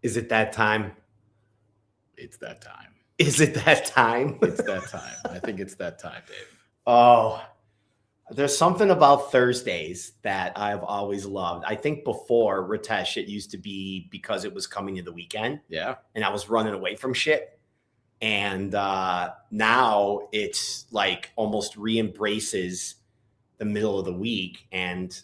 Is it that time? It's that time. Is it that time? It's that time. I think it's that time, Dave. Oh, there's something about Thursdays that I've always loved. I think before, Ritesh, it used to be because it was coming to the weekend. Yeah. And I was running away from shit. And now it's like almost re-embraces the middle of the week. And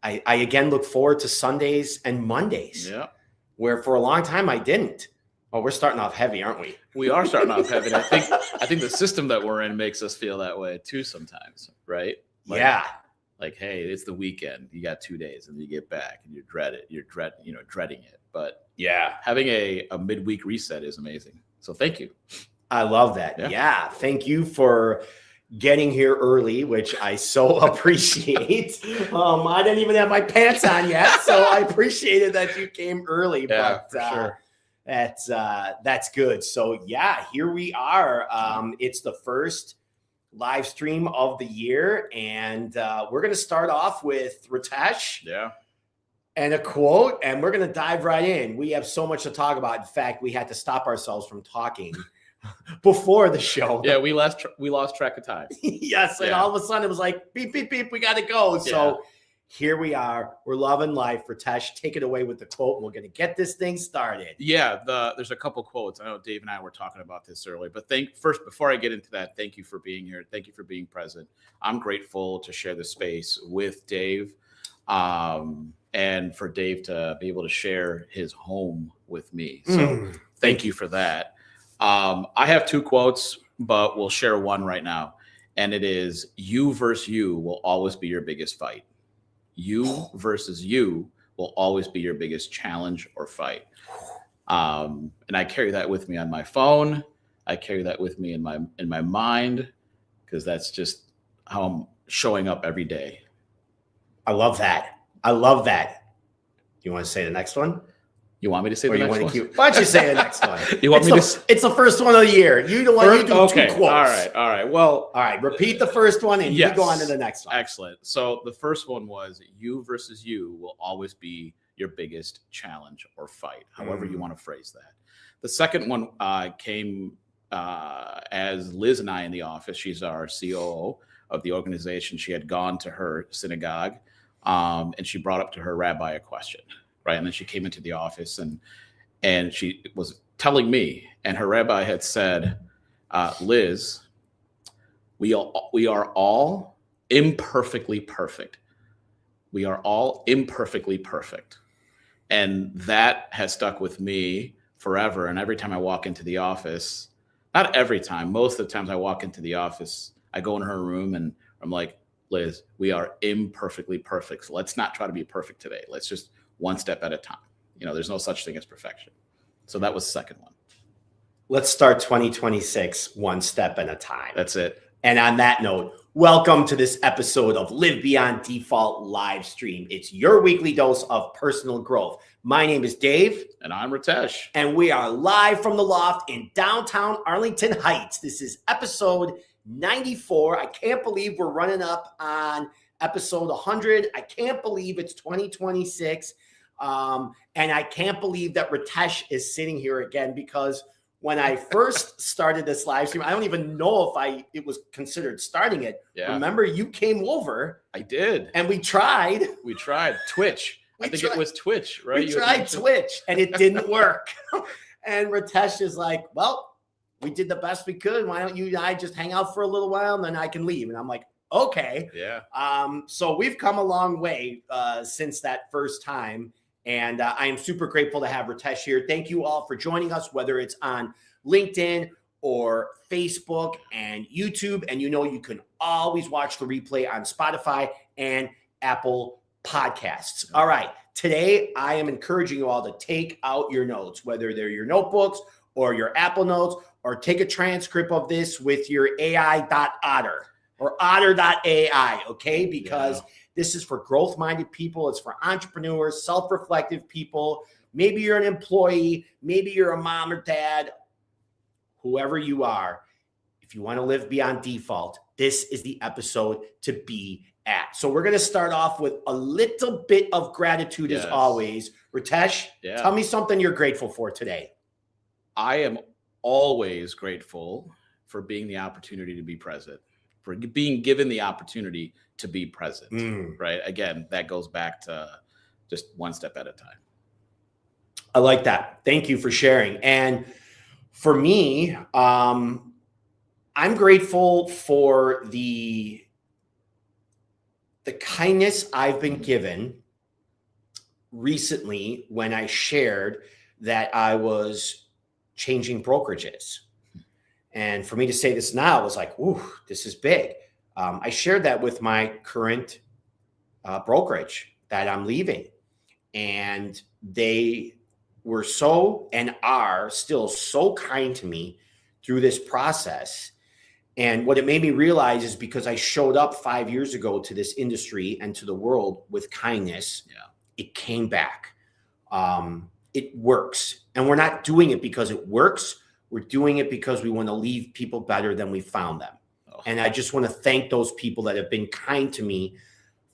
I again look forward to Sundays and Mondays. Yeah. Where for a long time I didn't. Oh, we're starting off heavy, aren't we? We are starting off heavy. And I think the system that we're in makes us feel that way too sometimes, right? Yeah. Like, hey, it's the weekend. You got 2 days and you get back and you dread it. You're dreading it. But yeah, having a midweek reset is amazing. So thank you. I love that. Yeah. Thank you for getting here early, which I so appreciate. I didn't even have my pants on yet, so I appreciated that you came early. Yeah, but for sure. That's good. So yeah, here we are. It's the first live stream of the year, and we're going to start off with Ritesh. Yeah. And a quote, and we're going to dive right in. We have so much to talk about. In fact, we had to stop ourselves from talking before the show. Yeah, we lost track of time. Yes, and all of a sudden it was like, beep, beep, beep, we got to go. So here we are. We're loving life. Ritesh, take it away with the quote. We're going to get this thing started. Yeah, there's a couple quotes. I know Dave and I were talking about this earlier, but first, before I get into that, thank you for being here. Thank you for being present. I'm grateful to share the space with Dave, and for Dave to be able to share his home with me. So thank you for that. I have two quotes, but we'll share one right now. And it is, you versus you will always be your biggest fight. You versus you will always be your biggest challenge or fight. And I carry that with me on my phone. I carry that with me in my mind, because that's just how I'm showing up every day. I love that. I love that. You want to say the next one? You want me to say the next one? Why don't you say the next one? It's the first one of the year. You don't want to do okay. two quotes. All right. Well, all right. Repeat the first one and you go on to the next one. Excellent. So the first one was, you versus you will always be your biggest challenge or fight, however you want to phrase that. The second one came as Liz and I in the office. She's our COO of the organization. She had gone to her synagogue, and she brought up to her rabbi a question. Right. And then she came into the office and she was telling me, and her rabbi had said, Liz, we are all imperfectly perfect. We are all imperfectly perfect. And that has stuck with me forever. And every time I walk into the office, not every time, most of the times I walk into the office, I go in her room and I'm like, Liz, we are imperfectly perfect. So let's not try to be perfect today. Let's just one step at a time. There's no such thing as perfection. So that was the second one. Let's start 2026 one step at a time. That's it. And on that note, welcome to this episode of Live Beyond Default Live Stream. It's your weekly dose of personal growth. My name is Dave. And I'm Ritesh. And we are live from the loft in downtown Arlington Heights. This is episode 94. I can't believe we're running up on episode 100. I can't believe it's 2026. And I can't believe that Ritesh is sitting here again, because when I first started this live stream, I don't even know if it was considered starting it. Yeah. Remember, you came over. I did. And we tried. Twitch. It was Twitch, right? We tried Twitch and it didn't work. And Ritesh is like, well, we did the best we could. Why don't you and I just hang out for a little while and then I can leave? And I'm like, okay. Yeah. So we've come a long way since that first time. And I am super grateful to have Ritesh here. Thank you all for joining us, whether it's on LinkedIn or Facebook and YouTube. And you can always watch the replay on Spotify and Apple Podcasts. All right. Today, I am encouraging you all to take out your notes, whether they're your notebooks or your Apple Notes, or take a transcript of this with your AI.otter or otter.ai, okay? Because this is for growth-minded people. It's for entrepreneurs, self-reflective people. Maybe you're an employee. Maybe you're a mom or dad. Whoever you are, if you want to live beyond default, this is the episode to be at. So we're going to start off with a little bit of gratitude as always. Ritesh, tell me something you're grateful for today. I am always grateful for being the opportunity to be present, for being given the opportunity to be present, right? Again, that goes back to just one step at a time. I like that. Thank you for sharing. And for me, I'm grateful for the kindness I've been given recently when I shared that I was changing brokerages. And for me to say this now was like, ooh, this is big. I shared that with my current brokerage that I'm leaving. And they were so and are still so kind to me through this process. And what it made me realize is because I showed up 5 years ago to this industry and to the world with kindness, it came back. It works. And we're not doing it because it works. We're doing it because we want to leave people better than we found them. And I just want to thank those people that have been kind to me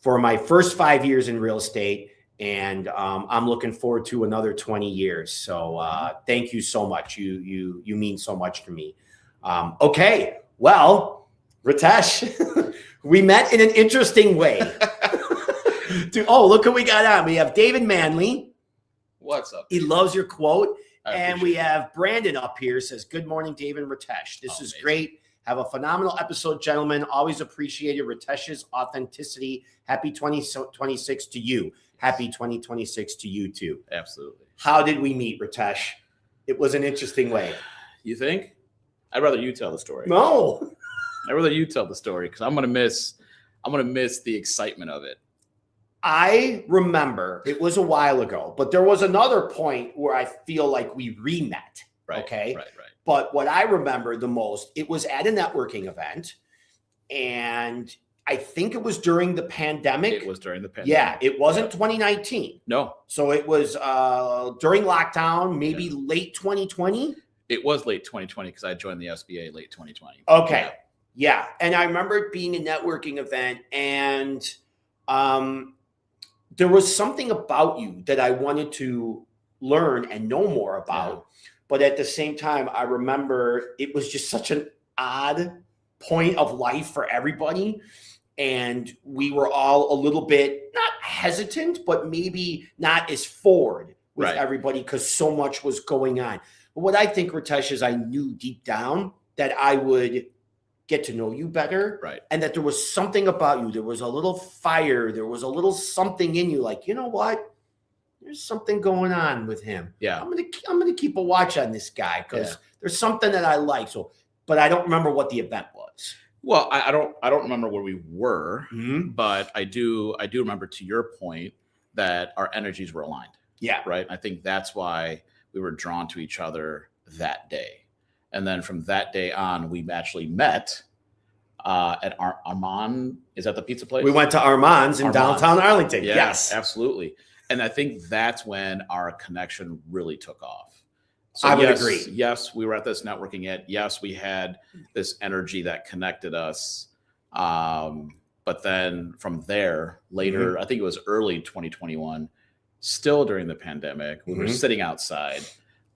for my first 5 years in real estate. And I'm looking forward to another 20 years. So thank you so much. You mean so much to me. Okay. Well, Ritesh, we met in an interesting way. Look who we got on. We have David Manley. What's up? He loves your quote. And we have Brandon up here, says, good morning, David and Ritesh. This is great. Have a phenomenal episode, gentlemen. Always appreciated Ritesh's authenticity. Happy 2026 to you. Happy 2026 to you too. Absolutely. How did we meet, Ritesh? It was an interesting way. You think? I'd rather you tell the story. No. I'd rather you tell the story because I'm gonna miss the excitement of it. I remember it was a while ago, but there was another point where I feel like we re-met. Right. Okay. Right. But what I remember the most, it was at a networking event, and I think it was during the pandemic. It was during the pandemic. Yeah, it wasn't 2019. No. So it was during lockdown, maybe late 2020. It was late 2020 because I joined the SBA late 2020. Okay. Yeah. And I remember it being a networking event, and there was something about you that I wanted to learn and know more about. Yeah. But at the same time, I remember it was just such an odd point of life for everybody. And we were all a little bit, not hesitant, but maybe not as forward with everybody because so much was going on. But what I think, Ritesh, is I knew deep down that I would get to know you better. Right. And that there was something about you. There was a little fire. There was a little something in you. Like, you know what? There's something going on with him. Yeah. I'm gonna keep a watch on this guy because there's something that I like. So, but I don't remember what the event was. Well, I don't remember where we were, but I do remember, to your point, that our energies were aligned. Yeah. Right. I think that's why we were drawn to each other that day. And then from that day on, we actually met at Armand. Is that the pizza place? We went to Armand's in downtown Arlington. Yes, absolutely. And I think that's when our connection really took off. So I would agree. Yes, we were at this networking event. Yes, we had this energy that connected us. But then from there, later, I think it was early 2021, still during the pandemic, we were sitting outside.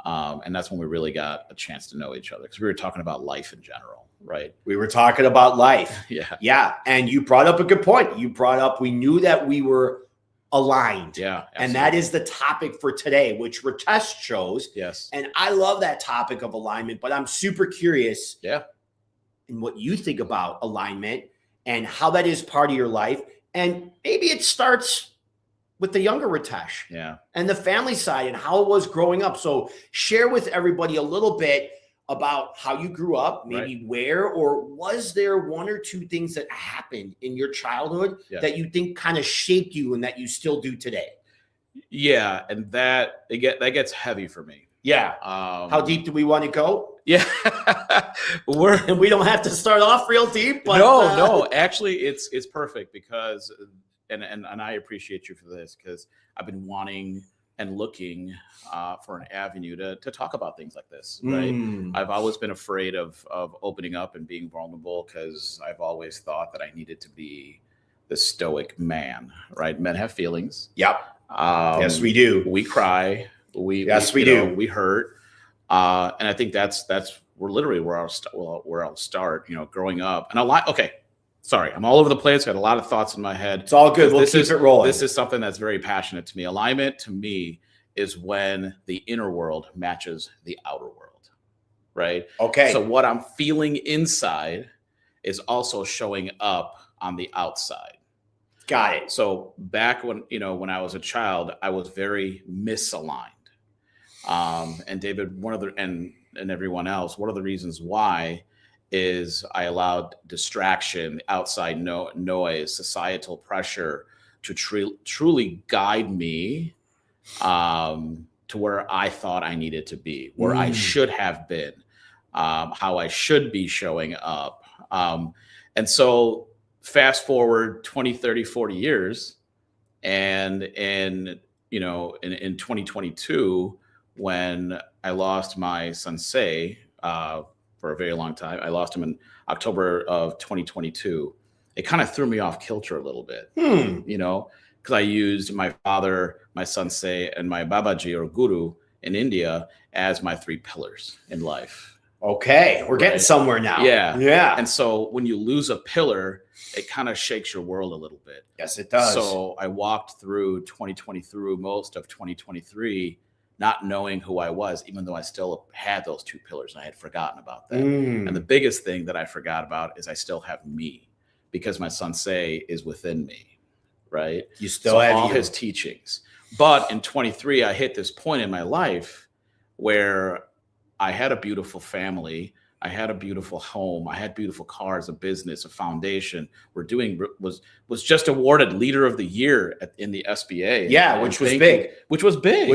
And that's when we really got a chance to know each other because we were talking about life in general, right? We were talking about life. Yeah. And you brought up a good point. You brought up, we knew that we were aligned. Yeah. Absolutely. And that is the topic for today, which Ritesh chose. Yes. And I love that topic of alignment, but I'm super curious in what you think about alignment and how that is part of your life. And maybe it starts with the younger Ritesh and the family side and how it was growing up. So share with everybody a little bit about how you grew up, maybe where, or was there one or two things that happened in your childhood that you think kind of shaped you and that you still do today? Yeah. And that gets heavy for me. Yeah. How deep do we want to go? Yeah. We don't have to start off real deep, but no, actually it's perfect because and I appreciate you for this because I've been wanting and looking for an avenue to talk about things like this, right? I've always been afraid of opening up and being vulnerable because I've always thought that I needed to be the stoic man, right? Men have feelings. Yep. Yes, we do. We cry. We do. We hurt. And I think that's literally where I'll start. Growing up, and a lot. Okay, sorry, I'm all over the place. Got a lot of thoughts in my head. It's all good. We'll keep it rolling. This is something that's very passionate to me. Alignment to me is when the inner world matches the outer world, right? Okay. So what I'm feeling inside is also showing up on the outside. Got it. So back when I was a child, I was very misaligned. And David, and everyone else, one of the reasons why is I allowed distraction, outside noise, societal pressure to truly guide me to where I thought I needed to be, where I should have been, how I should be showing up. And so fast forward 20, 30, 40 years, and in 2022, when I lost my sensei for a very long time, I lost him in October of 2022. It kind of threw me off kilter a little bit, because I used my father, my sensei, and my babaji or guru in India as my 3 pillars in life. Okay, we're getting somewhere now. Yeah. And so when you lose a pillar, it kind of shakes your world a little bit. Yes, it does. So I walked through most of 2023, not knowing who I was, even though I still had those 2 pillars, and I had forgotten about that. And the biggest thing that I forgot about is I still have me, because my sensei is within me, right? You still have all his teachings. But in 23, I hit this point in my life where I had a beautiful family. I had a beautiful home. I had beautiful cars, a business, a foundation. Was just awarded Leader of the Year in the SBA. Yeah, which was big. Which was big.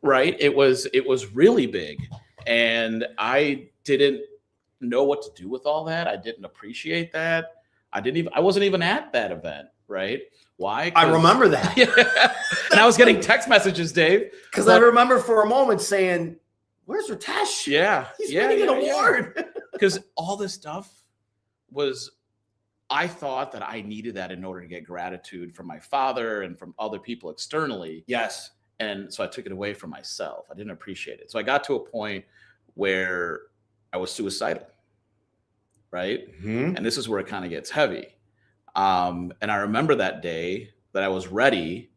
Right. It was really big. And I didn't know what to do with all that. I didn't appreciate that. I wasn't even at that event. Right. Why? I remember that. And I was getting text messages, Dave. Because I remember for a moment saying, where's Ritesh? Yeah. He's winning an award. Because all this stuff I thought that I needed that in order to get gratitude from my father and from other people externally. Yes. And so I took it away from myself. I didn't appreciate it. So I got to a point where I was suicidal. Right. Mm-hmm. And this is where it kind of gets heavy. And I remember that day that I was ready,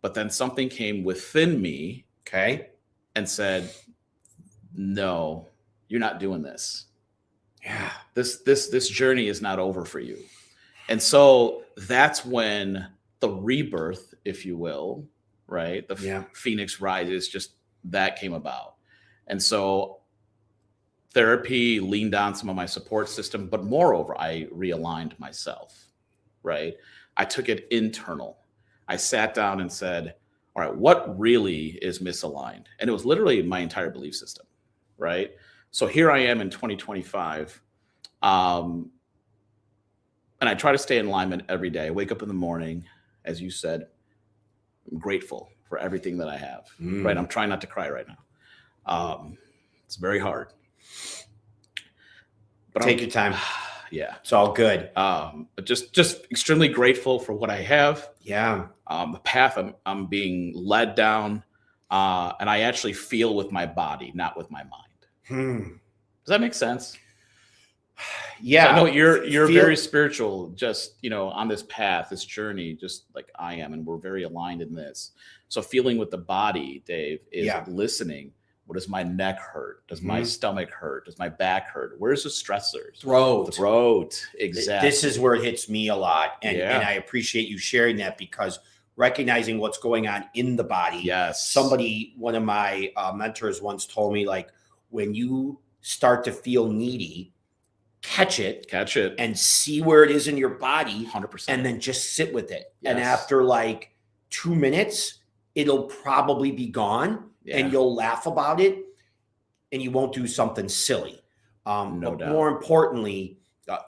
but then something came within me. Okay. And said, no, you're not doing this. Yeah. This journey is not over for you. And so that's when the rebirth, if you will, right? The Phoenix rises, just that came about. And so therapy leaned on some of my support system, but moreover, I realigned myself, right? I took it internal. I sat down and said, all right, what really is misaligned? And it was literally my entire belief system. Right. So here I am in 2025. And I try to stay in alignment every day. I wake up in the morning, as you said, I'm grateful for everything that I have. Right. I'm trying not to cry right now. It's very hard. But take your time. Yeah. It's all good. But just extremely grateful for what I have. Yeah. The path I'm being led down. And I actually feel with my body, not with my mind. Does that make sense? Yeah. So I know you're very spiritual, just, on this path, this journey, just like I am. And we're very aligned in this. So feeling with the body, Dave, is listening. What does my neck hurt? Does my stomach hurt? Does my back hurt? Where's the stressors? Throat. Exactly. This is where it hits me a lot. And I appreciate you sharing that, because recognizing what's going on in the body. Yes. One of my mentors once told me, like, when you start to feel needy, catch it and see where it is in your body 100%. And then just sit with it. Yes. And after like 2 minutes, it'll probably be gone and you'll laugh about it and you won't do something silly. No doubt. More importantly,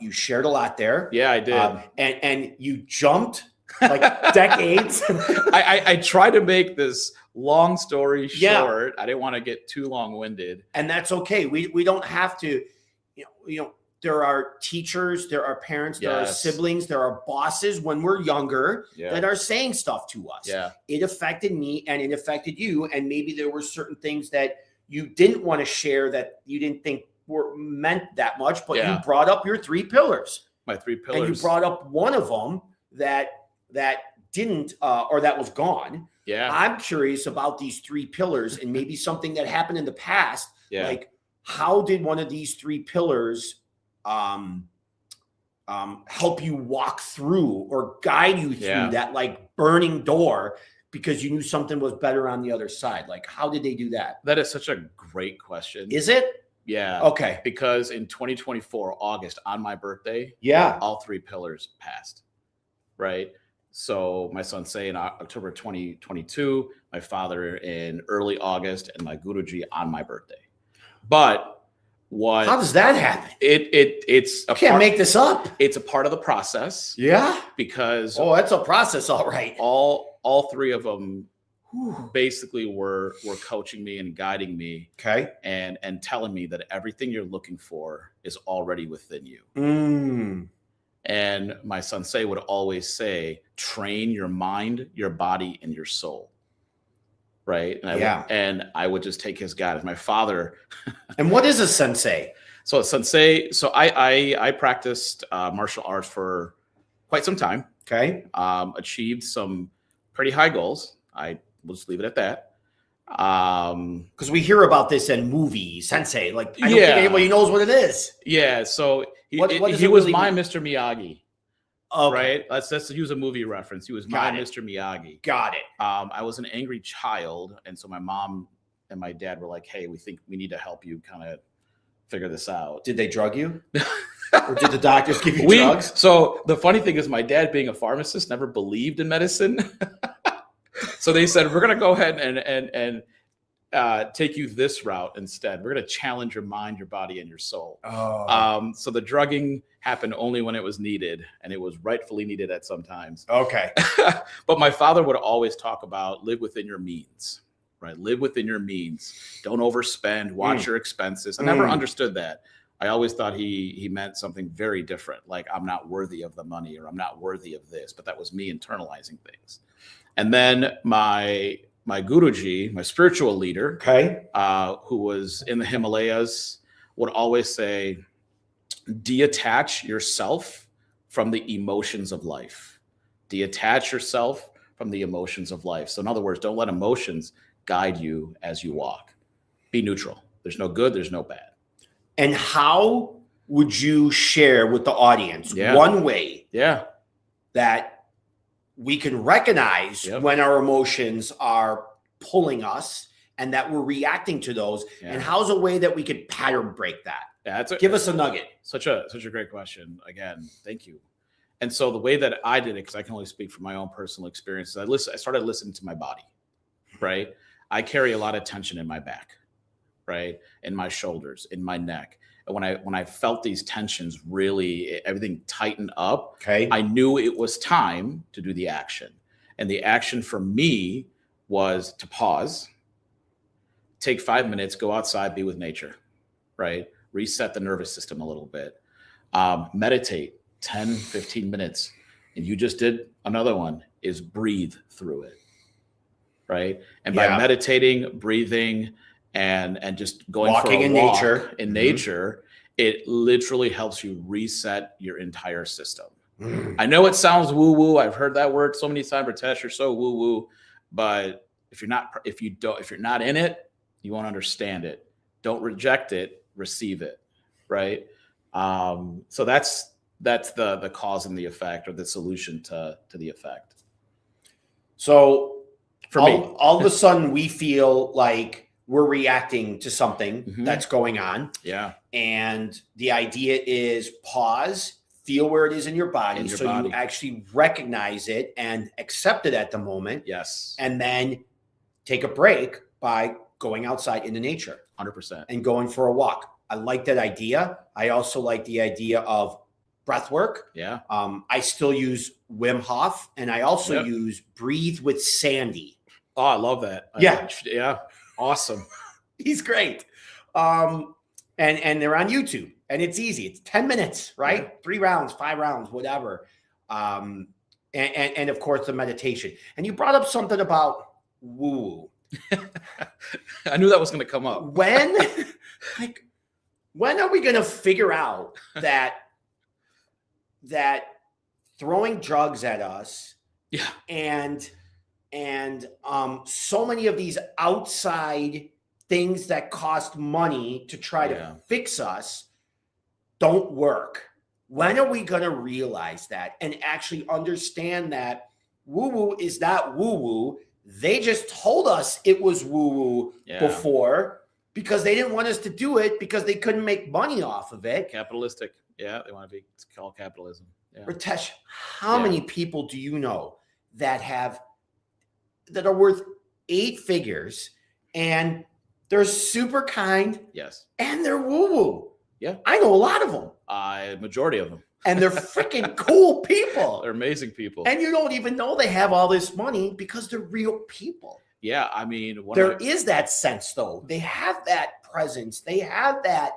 you shared a lot there. Yeah, I did. And you jumped like decades. I try to make this long story short. I didn't want to get too long-winded. And that's okay. We don't have to, there are teachers, there are parents, there are Yes. siblings, there are bosses when we're younger Yeah. that are saying stuff to us. Yeah. It affected me and it affected you. And maybe there were certain things that you didn't want to share that you didn't think were meant that much, but Yeah. you brought up your 3 pillars. My 3 pillars. And you brought up one of them that didn't or that was gone. Yeah. I'm curious about these 3 pillars and maybe something that happened in the past. Yeah. Like, how did one of these 3 pillars help you walk through or guide you through that like burning door because you knew something was better on the other side? Like, how did they do that? That is such a great question. Is it? Yeah. Okay. Because in 2024, August, on my birthday, Yeah. all 3 pillars passed. Right. So my sensei in October 2022, my father in early August, and my Guruji on my birthday. But what? How does that happen? It's I can't make this up. It's a part of the process. Yeah. Because that's a process, all right. All 3 of them basically were coaching me and guiding me. Okay. And telling me that everything you're looking for is already within you. And my sensei would always say, train your mind, your body, and your soul. Right. And I would just take his guidance. My father. And what is a sensei? So a sensei. So I practiced martial arts for quite some time. Okay. Achieved some pretty high goals. I will just leave it at that. Because we hear about this in movies, sensei. Like, I don't think anybody knows what it is. Yeah. So he was my Mr. Miyagi. Okay. Right. Let's use a movie reference. He was my Mr. Miyagi. Got it. I was an angry child, and so my mom and my dad were like, "Hey, we think we need to help you kind of figure this out." Did they drug you? Or did the doctors give you drugs? So the funny thing is, my dad, being a pharmacist, never believed in medicine. So they said, "We're going to go ahead and take you this route instead. We're going to challenge your mind, your body, and your soul." So the drugging happened only when it was needed, and it was rightfully needed at some times. Okay. But my father would always talk about live within your means, right? Live within your means. Don't overspend. Watch your expenses. I never understood that. I always thought he meant something very different, like I'm not worthy of the money or I'm not worthy of this. But that was me internalizing things. And then my Guruji, my spiritual leader, who was in the Himalayas, would always say, detach yourself from the emotions of life. Detach yourself from the emotions of life. So in other words, don't let emotions guide you as you walk. Be neutral. There's no good, there's no bad. And how would you share with the audience one way that we can recognize when our emotions are pulling us and that we're reacting to those? And how's a way that we could pattern break that? Give us a nugget. Such a great question. Again, thank you. And so the way that I did it, because I can only speak from my own personal experience, I started listening to my body, right? I carry a lot of tension in my back, right? In my shoulders, in my neck. And when I felt these tensions, really everything tightened up, I knew it was time to do the action. And the action for me was to pause, take 5 minutes, go outside, be with nature, right? Reset the nervous system a little bit. Meditate 10, 15 minutes. And you just did another one, is breathe through it, right? And by meditating, breathing, and just going walking for a in walk nature, nature, it literally helps you reset your entire system. I know it sounds woo-woo. I've heard that word so many times. Ritesh, you're so woo-woo. But if you're not in it, you won't understand it. Don't reject it, receive it, right? So that's the cause and the effect, or the solution to the effect. So for me, all of a sudden we feel like we're reacting to something that's going on. Yeah. And the idea is pause, feel where it is in your body. You actually recognize it and accept it at the moment. Yes. And then take a break by going outside into nature. 100%. And going for a walk. I like that idea. I also like the idea of breath work. Yeah. I still use Wim Hof, and I also use Breathe with Sandy. Oh, I love that. Yeah. Awesome. He's great. And they're on YouTube. And it's easy. It's 10 minutes, right? Yeah. 3 rounds, 5 rounds, whatever. And of course the meditation. And you brought up something about woo. I knew that was going to come up. When are we going to figure out that throwing drugs at us, Yeah, and so many of these outside things that cost money to try to fix us don't work? When are we going to realize that and actually understand that woo-woo is not woo-woo? They just told us it was woo-woo before because they didn't want us to do it because they couldn't make money off of it. Capitalistic. Yeah, they want to be called capitalism. Yeah. Ritesh, how many people do you know that are worth 8 figures and they're super kind? Yes. And they're woo-woo. Yeah. I know a lot of them. Majority of them. And they're freaking cool people. They're amazing people. And you don't even know they have all this money because they're real people. Yeah, I mean, there is that sense, though. They have that presence. They have that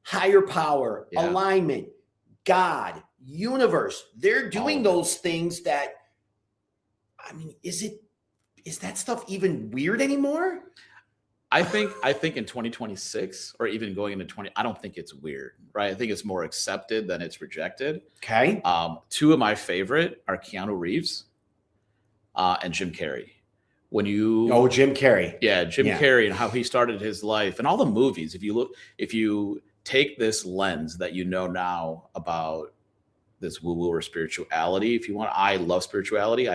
higher power, alignment, God, universe. They're doing those things that, I mean, is that stuff even weird anymore? I think in 2026 or even going into 20, I don't think it's weird, right? I think it's more accepted than it's rejected. Okay. 2 of my favorite are Keanu Reeves and Jim Carrey. Jim Carrey. Yeah, Jim Carrey and how he started his life and all the movies. If you take this lens that you know now about this woo-woo or spirituality, if you want, I love spirituality.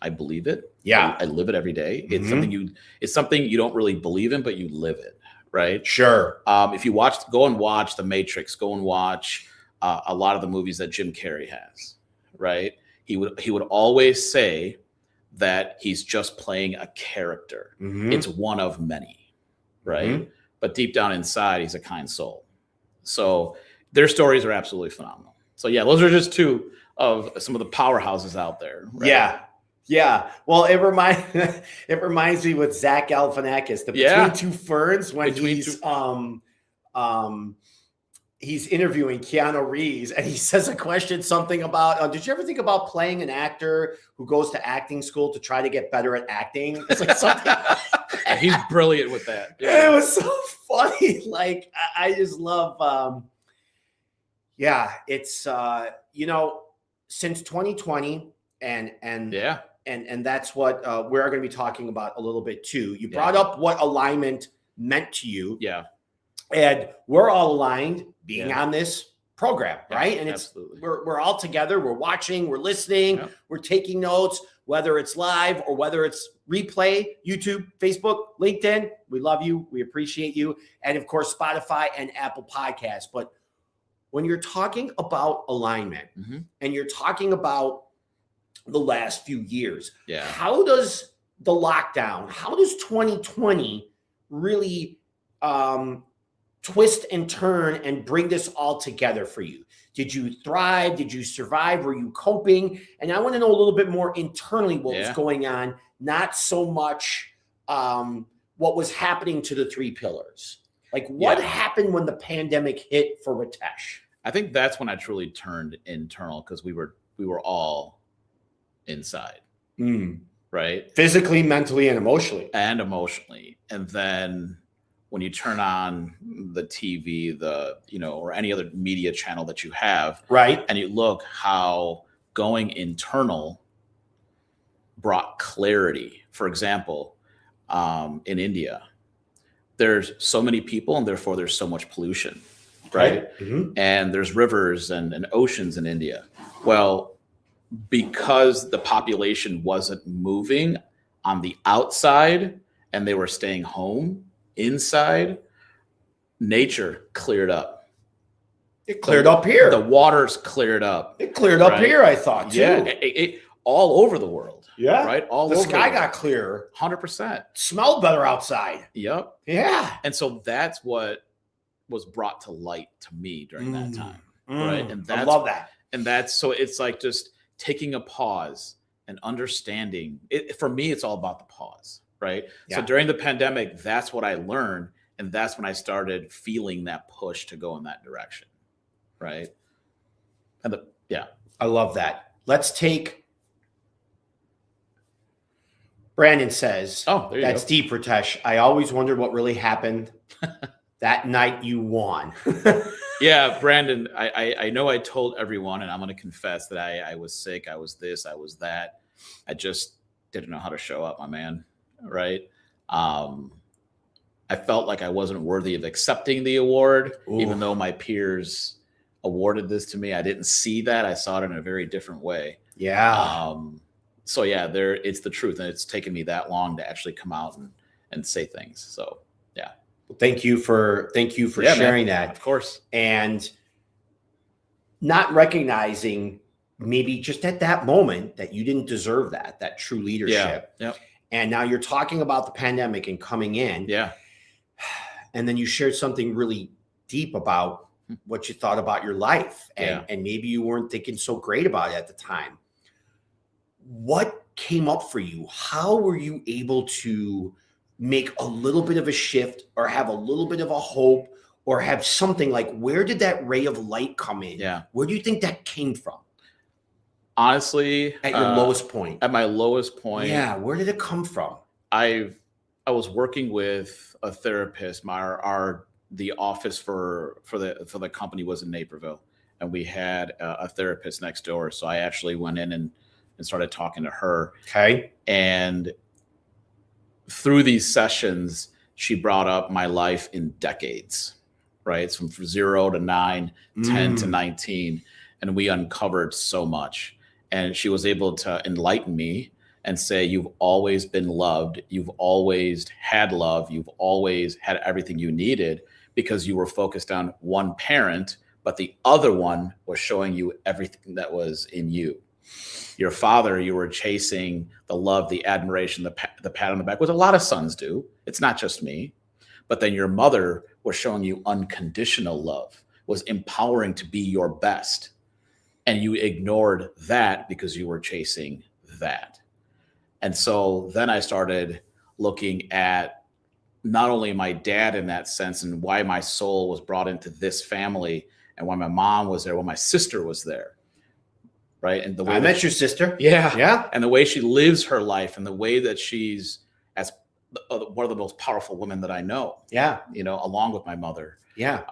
I believe it. Yeah. I live it every day. It's something you don't really believe in, but you live it, right? Sure. If you go and watch The Matrix, go and watch a lot of the movies that Jim Carrey has, right? He would always say that he's just playing a character. Mm-hmm. It's one of many, right? Mm-hmm. But deep down inside, he's a kind soul. So their stories are absolutely phenomenal. So yeah, those are just 2 of some of the powerhouses out there. Right? Yeah. Yeah. Well, it reminds me with Zach Galifianakis, the Between Two Ferns, when he's interviewing Keanu Reeves and he says a question, something about, did you ever think about playing an actor who goes to acting school to try to get better at acting? It's like something. He's brilliant with that. Yeah. It was so funny. Like, I just love, it's, since 2020 and that's what we're going to be talking about a little bit too. You brought up what alignment meant to you. Yeah. And we're all aligned being on this program, right? And we're all together. We're watching, we're listening, we're taking notes, whether it's live or whether it's replay, YouTube, Facebook, LinkedIn. We love you. We appreciate you. And of course, Spotify and Apple Podcasts. But when you're talking about alignment and you're talking about the last few years, how does the lockdown, how does 2020 really twist and turn and bring this all together for you? Did you thrive? Did you survive? Were you coping? And I want to know a little bit more internally what was going on, not so much what was happening to the 3 pillars. Like what happened when the pandemic hit for Ritesh? I think that's when I truly turned internal because we were all inside, right? Physically, mentally, and emotionally. And then when you turn on the TV, or any other media channel that you have, right, and you look how going internal brought clarity. For example, in India, there's so many people and therefore there's so much pollution, right? Mm-hmm. And there's rivers and oceans in India. Well, because the population wasn't moving on the outside and they were staying home inside, nature cleared up. It cleared up here. The waters cleared up. It cleared up here, I thought, too. Yeah, it all over the world. Yeah. Right? The sky got clearer. 100%. Smelled better outside. Yep. Yeah. And so that's what was brought to light to me during that time. Right. And I love that. And so it's like just taking a pause and understanding it. For me, it's all about the pause. Right. Yeah. So during the pandemic, that's what I learned. And that's when I started feeling that push to go in that direction. Right. And I love that. Let's take, Brandon says, oh, there you that's go. deep, Ritesh. I always wondered what really happened that night you won. Yeah, Brandon, I know I told everyone, and I'm going to confess that I was sick. I was this, I was that. I just didn't know how to show up, my man. Right. I felt like I wasn't worthy of accepting the award, even though my peers awarded this to me. I didn't see that. I saw it in a very different way. Yeah. So yeah, it's the truth. And it's taken me that long to actually come out and say things. So yeah. Thank you for sharing that. Of course. And not recognizing maybe just at that moment that you didn't deserve that true leadership. Yeah. And now you're talking about the pandemic and coming in. Yeah. And then you shared something really deep about what you thought about your life. And maybe you weren't thinking so great about it at the time. What came up for you? How were you able to make a little bit of a shift or have a little bit of a hope or have something like, where did that ray of light come in? Yeah. Where do you think that came from? Honestly, At your lowest point. At my lowest point. Yeah. Where did it come from? I was working with a therapist. The office for the company was in Naperville, and we had a therapist next door. So I actually went in and started talking to her. Okay. And through these sessions, she brought up my life in decades, right? It's from 0 to 9, 10 to 19. And we uncovered so much. And she was able to enlighten me and say, you've always been loved. You've always had love. You've always had everything you needed because you were focused on one parent, but the other one was showing you everything that was in you. Your father, you were chasing the love, the admiration, the pat on the back, which a lot of sons do. It's not just me. But then your mother was showing you unconditional love, was empowering to be your best. And you ignored that because you were chasing that. And so then I started looking at not only my dad in that sense and why my soul was brought into this family and why my mom was there, why my sister was there. Right. And the way I met your sister. Yeah. Yeah. And the way she lives her life and the way that she's as one of the most powerful women that I know. Yeah. You know, along with my mother. Yeah.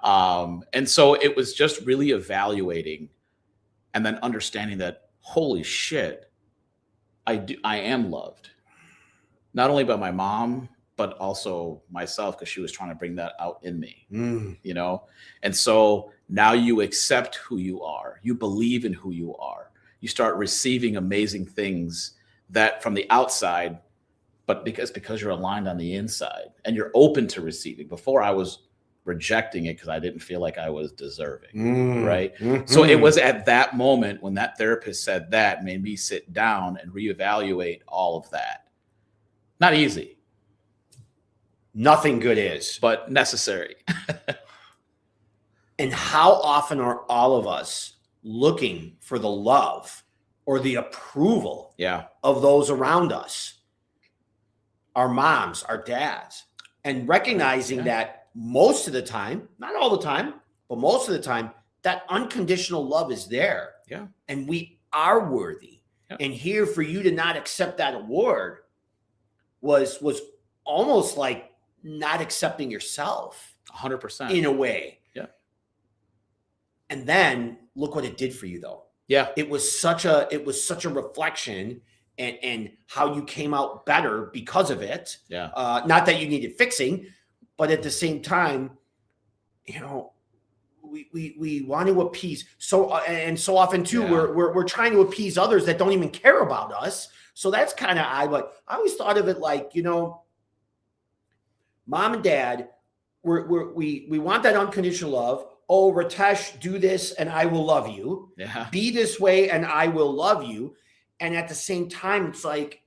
And so it was just really evaluating and then understanding that, holy shit, I am loved. Not only by my mom, but also myself, because she was trying to bring that out in me, you know? And so now you accept who you are. You believe in who you are. You start receiving amazing things that from the outside, but because you're aligned on the inside and you're open to receiving. Before I was rejecting it because I didn't feel like I was deserving, right? So it was at that moment when that therapist said that made me sit down and reevaluate all of that. Not easy. Nothing good is. But necessary. And how often are all of us looking for the love or the approval of those around us? Our moms, our dads, and recognizing that most of the time, not all the time, but most of the time, that unconditional love is there. Yeah. And we are worthy. Yeah. And here for you to not accept that award was almost like not accepting yourself 100% in a way. Yeah. And then look what it did for you though. Yeah. It was such a reflection and how you came out better because of it. Yeah. Not that you needed fixing, but at the same time, you know, we want to appease so often too. We're trying to appease others that don't even care about us. So that's kind of odd. But I always thought of it like, you know, mom and dad, we want that unconditional love. Oh, Ritesh, do this and I will love you. Yeah. Be this way and I will love you. And at the same time, it's like,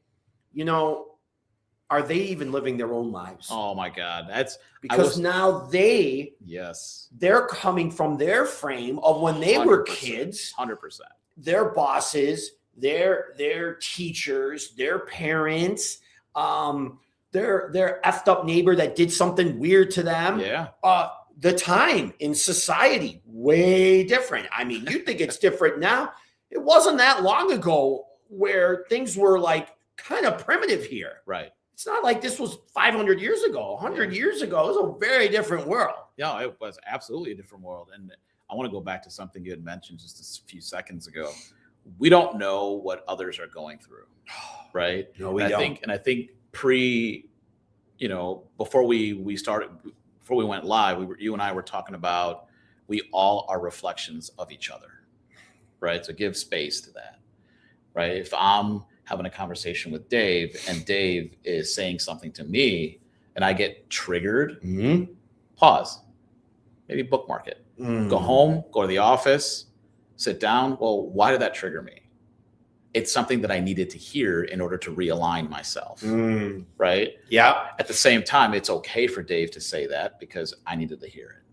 you know, are they even living their own lives? Oh my God. Because now they're coming from their frame of when they were kids. 100%. Their bosses, their teachers, their parents, their effed up neighbor that did something weird to them. Yeah. The time in society, way different. I mean, you think it's different now. It wasn't that long ago where things were like kind of primitive here. Right. It's not like this was 500 years ago. 100 years ago, it was a very different world. Yeah, it was absolutely a different world. And I want to go back to something you had mentioned just a few seconds ago. We don't know what others are going through, right? No, we don't. I think before we went live, you and I were talking about we all are reflections of each other, right? So give space to that, right? If I'm having a conversation with Dave and Dave is saying something to me and I get triggered, pause, maybe bookmark it, go home, go to the office, sit down. Well, why did that trigger me? It's something that I needed to hear in order to realign myself, right? Yeah. At the same time, it's okay for Dave to say that because I needed to hear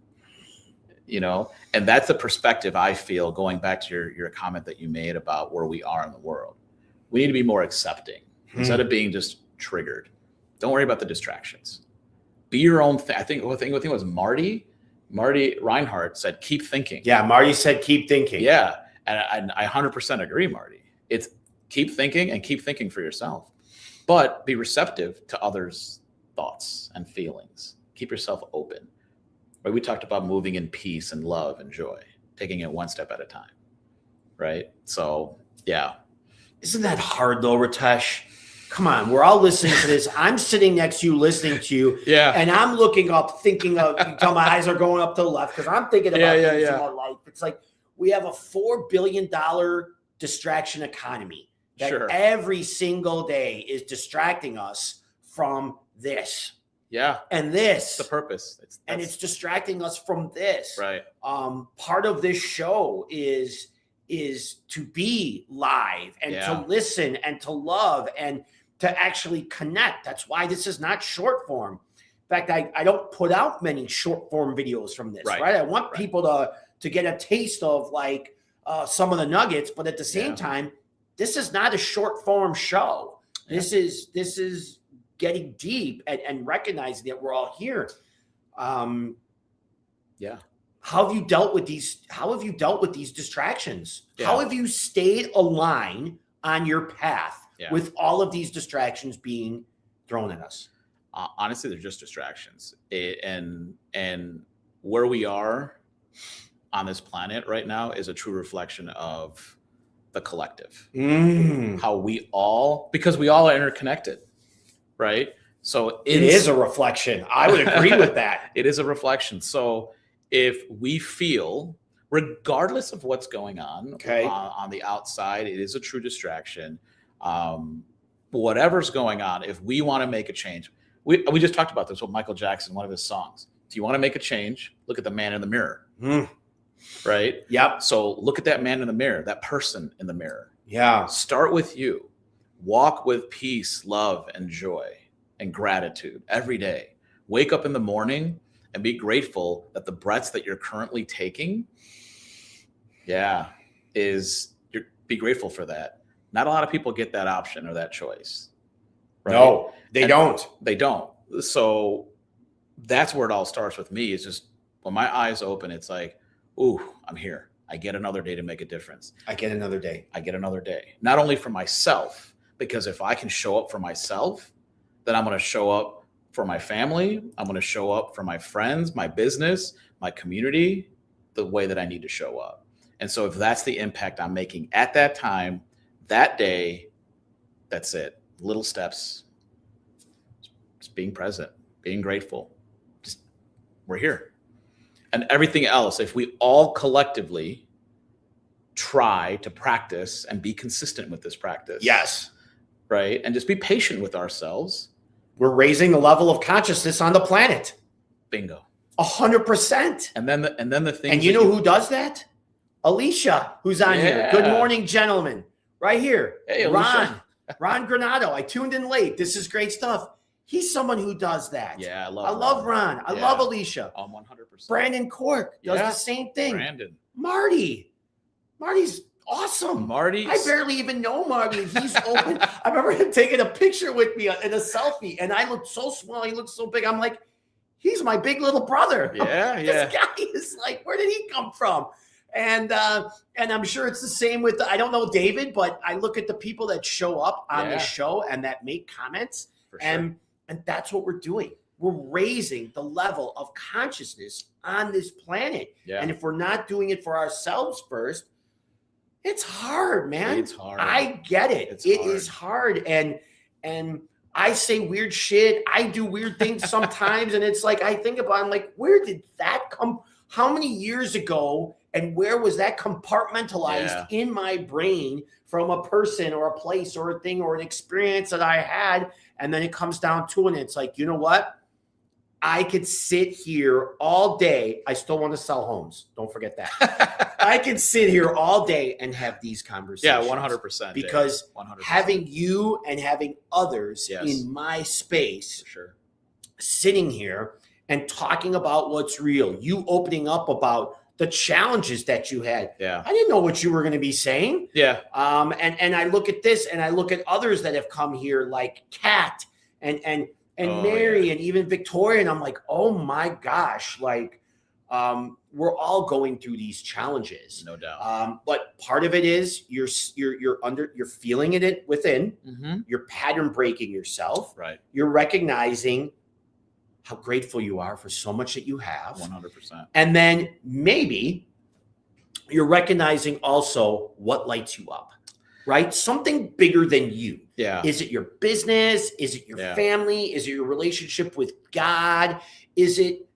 it, and that's the perspective I feel, going back to your comment that you made about where we are in the world. We need to be more accepting instead of being just triggered. Don't worry about the distractions. Be your own thing. I think it was Marty Reinhardt said, keep thinking. Yeah. Marty said, keep thinking. Yeah. And I 100% agree, Marty. It's keep thinking and keep thinking for yourself, but be receptive to others' thoughts and feelings. Keep yourself open. Right? We talked about moving in peace and love and joy, taking it one step at a time. Right. So, yeah. Isn't that hard though, Ritesh? Come on, we're all listening to this. I'm sitting next to you, listening to you. Yeah. And I'm looking up, thinking of, until my eyes are going up to the left because I'm thinking about things in my life. It's like we have a $4 billion distraction economy that every single day is distracting us from this. Yeah. And this. The purpose. It's distracting us from this. Right. Part of this show is to be live and to listen and to love and to actually connect. That's why this is not short form. In fact, I don't put out many short form videos from this, right? I want people to get a taste of like some of the nuggets, but at the same time, this is not a short form show. Yeah. This is getting deep and recognizing that we're all here. How have you dealt with these distractions? Yeah. How have you stayed aligned on your path with all of these distractions being thrown at us? Honestly, they're just distractions. And where we are on this planet right now is a true reflection of the collective. How because we all are interconnected, right? So it is a reflection. I would agree with that. It is a reflection. So if we feel, regardless of what's going on on the outside, it is a true distraction. Whatever's going on, if we want to make a change, we just talked about this with Michael Jackson, one of his songs. Do you want to make a change? Look at the man in the mirror. Right? Yep. So look at that man in the mirror, that person in the mirror. Yeah. Start with you. Walk with peace, love, and joy and gratitude every day. Wake up in the morning and be grateful that the breaths that you're currently taking, be grateful for that. Not a lot of people get that option or that choice. Right? No, they don't. They don't. So that's where it all starts with me. It's just when my eyes open, it's like, ooh, I'm here. I get another day to make a difference. I get another day. Not only for myself, because if I can show up for myself, then I'm going to show up for my family. I'm going to show up for my friends, my business, my community, the way that I need to show up. And so if that's the impact I'm making at that time, that day, that's it. Little steps, just being present, being grateful. Just, we're here. And everything else, if we all collectively try to practice and be consistent with this practice. Yes. Right. And just be patient with ourselves. We're raising the level of consciousness on the planet. Bingo. 100%. And then the thing. And you know who does that? Alicia, who's on here. Good morning, gentlemen. Right here. Hey, Alicia. Ron Granado. I tuned in late. This is great stuff. He's someone who does that. Yeah, I love Ron. I love Alicia. 100%. Brandon Cork does the same thing. Brandon. Marty's awesome. Marty, I barely even know Marty. He's open. I remember him taking a picture with me in a selfie, and I looked so small. He looked so big. I'm like, he's my big little brother. Yeah, This guy is like, where did he come from? And I'm sure it's the same with I don't know David, but I look at the people that show up on this show and that make comments, for sure. and that's what we're doing. We're raising the level of consciousness on this planet. Yeah. And if we're not doing it for ourselves first, it's hard, man. It's hard. I get it. It is hard. And I say weird shit. I do weird things sometimes. And it's like, I think about, I'm like, where did that come? How many years ago? And where was that compartmentalized in my brain from a person or a place or a thing or an experience that I had? And then it comes down to it. And it's like, you know what? I could sit here all day. I still want to sell homes. Don't forget that. I can sit here all day and have these conversations. Yeah, 100%. Because 100%. having you and having others in my space, sitting here and talking about what's real, you opening up about the challenges that you had. Yeah. I didn't know what you were going to be saying. Yeah. And I look at this and I look at others that have come here like Kat and Mary and even Victoria. And I'm like, oh my gosh, like we're all going through these challenges. No doubt. But part of it is you're feeling it within. Mm-hmm. You're pattern breaking yourself. Right. You're recognizing how grateful you are for so much that you have. 100%. And then maybe you're recognizing also what lights you up, right? Something bigger than you. Yeah. Is it your business? Is it your family? Is it your relationship with God? Is it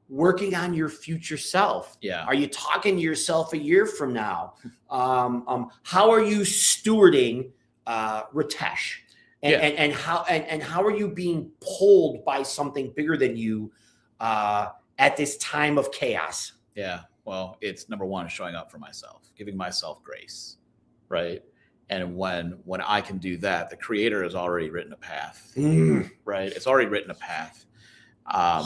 working on your future self? Yeah. Are you talking to yourself a year from now? How are you stewarding Ritesh? And how are you being pulled by something bigger than you at this time of chaos? Yeah. Well, it's number one, showing up for myself, giving myself grace, right? And when I can do that, the creator has already written a path, right? It's already written a path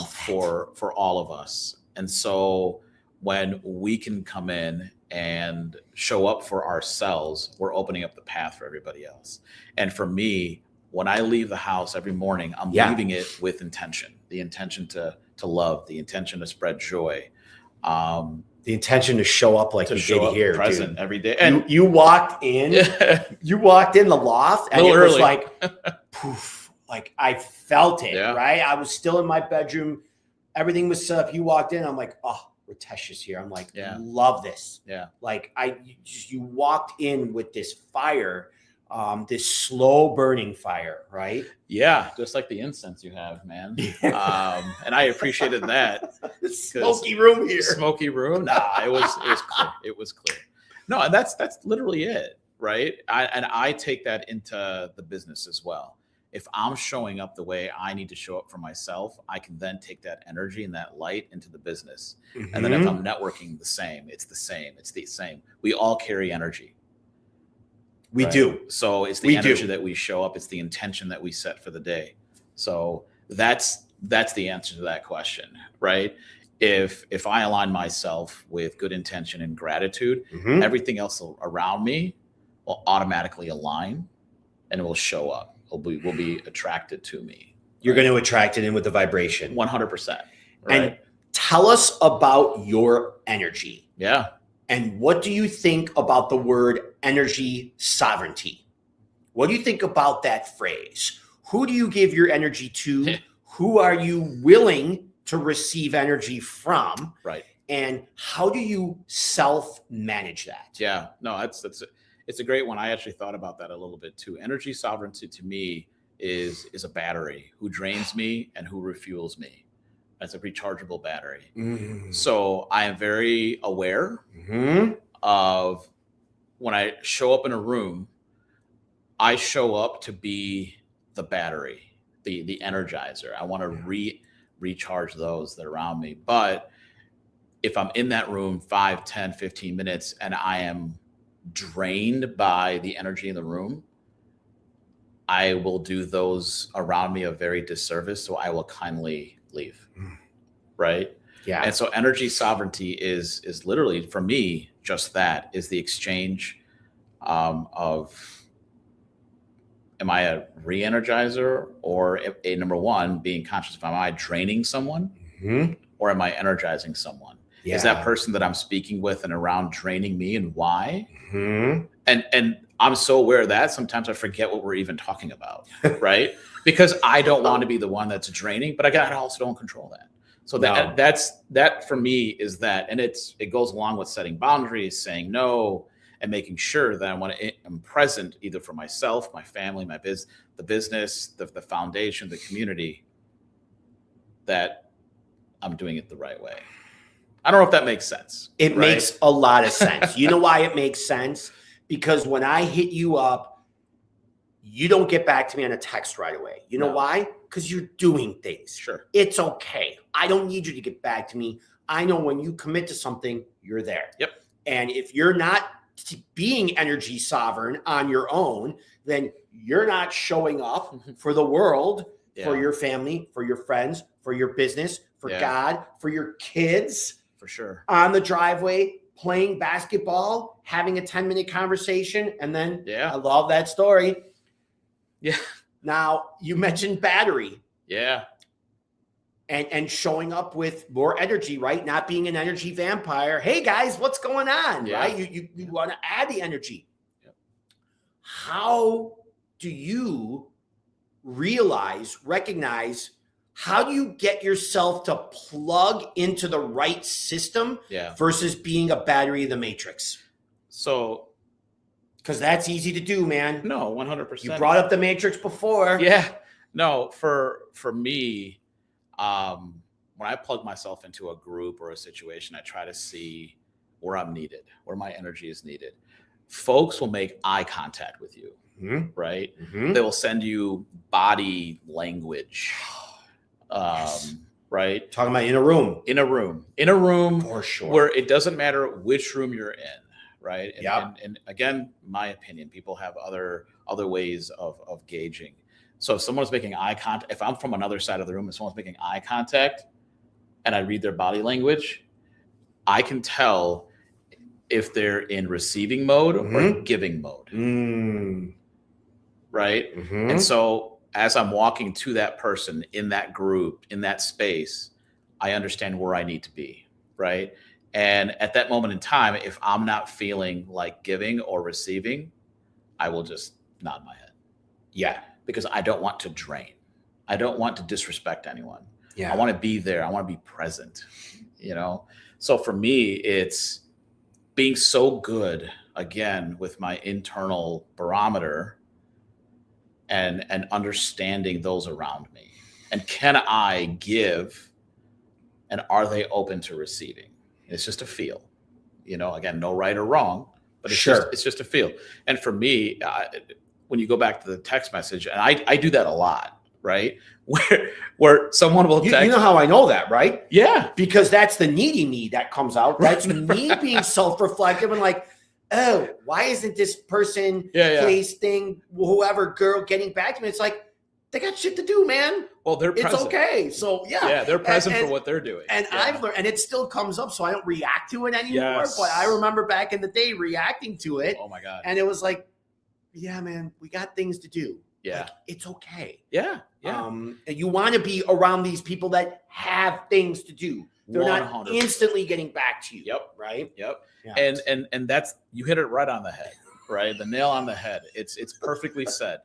for all of us. And so when we can come in and show up for ourselves, we're opening up the path for everybody else. And for me, when I leave the house every morning, I'm leaving it with intention, the intention to love, the intention to spread joy, the intention to show up like you did here, present dude. every day. And you walked in, you walked in the loft, and it was like, poof, like I felt it, right? I was still in my bedroom. Everything was set up. You walked in. I'm like, oh, Ritesh is here. I'm like, love this. Yeah. Like you walked in with this fire, this slow burning fire, right? Yeah. Just like the incense you have, man. And I appreciated that. Smoky room here. Smoky room. Nah, it was clear. It was clear. No, and that's literally it, right? I take that into the business as well. If I'm showing up the way I need to show up for myself, I can then take that energy and that light into the business. Mm-hmm. And then if I'm networking it's the same. We all carry energy. We do. So it's the energy that we show up. It's the intention that we set for the day. So that's the answer to that question, right? If I align myself with good intention and gratitude, everything else around me will automatically align and it will show up. Will be attracted to me. You're going to attract it in with the vibration. 100%. Right? And tell us about your energy. Yeah. And what do you think about the word energy sovereignty? What do you think about that phrase? Who do you give your energy to? Who are you willing to receive energy from? Right. And how do you self-manage that? Yeah. No, it's a great one. I actually thought about that a little bit too. Energy sovereignty to me is a battery who drains me and who refuels me. That's a rechargeable battery. So I am very aware of when I show up in a room, I show up to be the battery, the energizer. I want to recharge those that are around me. But if I'm in that room 5, 10, 15 minutes and I am drained by the energy in the room, I will do those around me a very disservice. So I will kindly leave. Right. Yeah. And so energy sovereignty is literally, for me, just that, is the exchange of, am I a re-energizer, or a number one, being conscious of, am I draining someone or am I energizing someone? Yeah. Is that person that I'm speaking with and around draining me, and why? Mm-hmm. And I'm so aware of that sometimes I forget what we're even talking about, right? Because I don't want to be the one that's draining, but I also don't control that. So that for me is that, and it goes along with setting boundaries, saying no, and making sure that I'm present either for myself, my family, the business, the foundation, the community, that I'm doing it the right way. I don't know if that makes sense. It makes a lot of sense. You know why it makes sense? Because when I hit you up, you don't get back to me on a text right away. You know why? Because you're doing things. Sure. It's okay. I don't need you to get back to me. I know when you commit to something, you're there. Yep. And if you're not being energy sovereign on your own, then you're not showing up for the world, for your family, for your friends, for your business, for God, for your kids. For sure. On the driveway, playing basketball, having a 10-minute conversation. And then I love that story. Yeah. Now, you mentioned battery. Yeah. And showing up with more energy, right? Not being an energy vampire. Hey, guys, what's going on, right? You want to add the energy. Yep. How do you recognize, how do you get yourself to plug into the right system versus being a battery in the matrix? So, because that's easy to do, man. No, 100%. You brought up the matrix before. Yeah. No, for me, when I plug myself into a group or a situation, I try to see where I'm needed, where my energy is needed. Folks will make eye contact with you, right? They will send you body language. Right? Talking about in a room for sure, where it doesn't matter which room you're in, right? And again, my opinion, people have other ways of gauging. So if someone's making eye contact, if I'm from another side of the room and someone's making eye contact and I read their body language, I can tell if they're in receiving mode or giving mode. Right? And so as I'm walking to that person in that group, in that space, I understand where I need to be, right? And at that moment in time, if I'm not feeling like giving or receiving, I will just nod my head. Yeah. Because I don't want to drain. I don't want to disrespect anyone. Yeah. I want to be there. I want to be present, So for me, it's being so good, again, with my internal barometer and understanding those around me. And can I give, and are they open to receiving? It's just a feel, again, no right or wrong, but it's just a feel. And for me, when you go back to the text message, and I do that a lot, right? Where someone will text. You know how I know that, right? Yeah. Because that's the needy me that comes out. That's me being self-reflective and like, oh, why isn't this person, place, thing, whoever, girl getting back to me? It's like, they got shit to do, man. Well, they're present. It's okay. So yeah, they're present for what they're doing. And I've learned, and it still comes up, so I don't react to it anymore. Yes. But I remember back in the day reacting to it. Oh my God. And it was like, yeah, man, we got things to do. Yeah. Like, it's okay. Yeah. And you want to be around these people that have things to do. They're 100%. Not instantly getting back to you. Yep. Right. Yep. Yeah. And that's, you hit it right on the head, right? The nail on the head. It's perfectly said.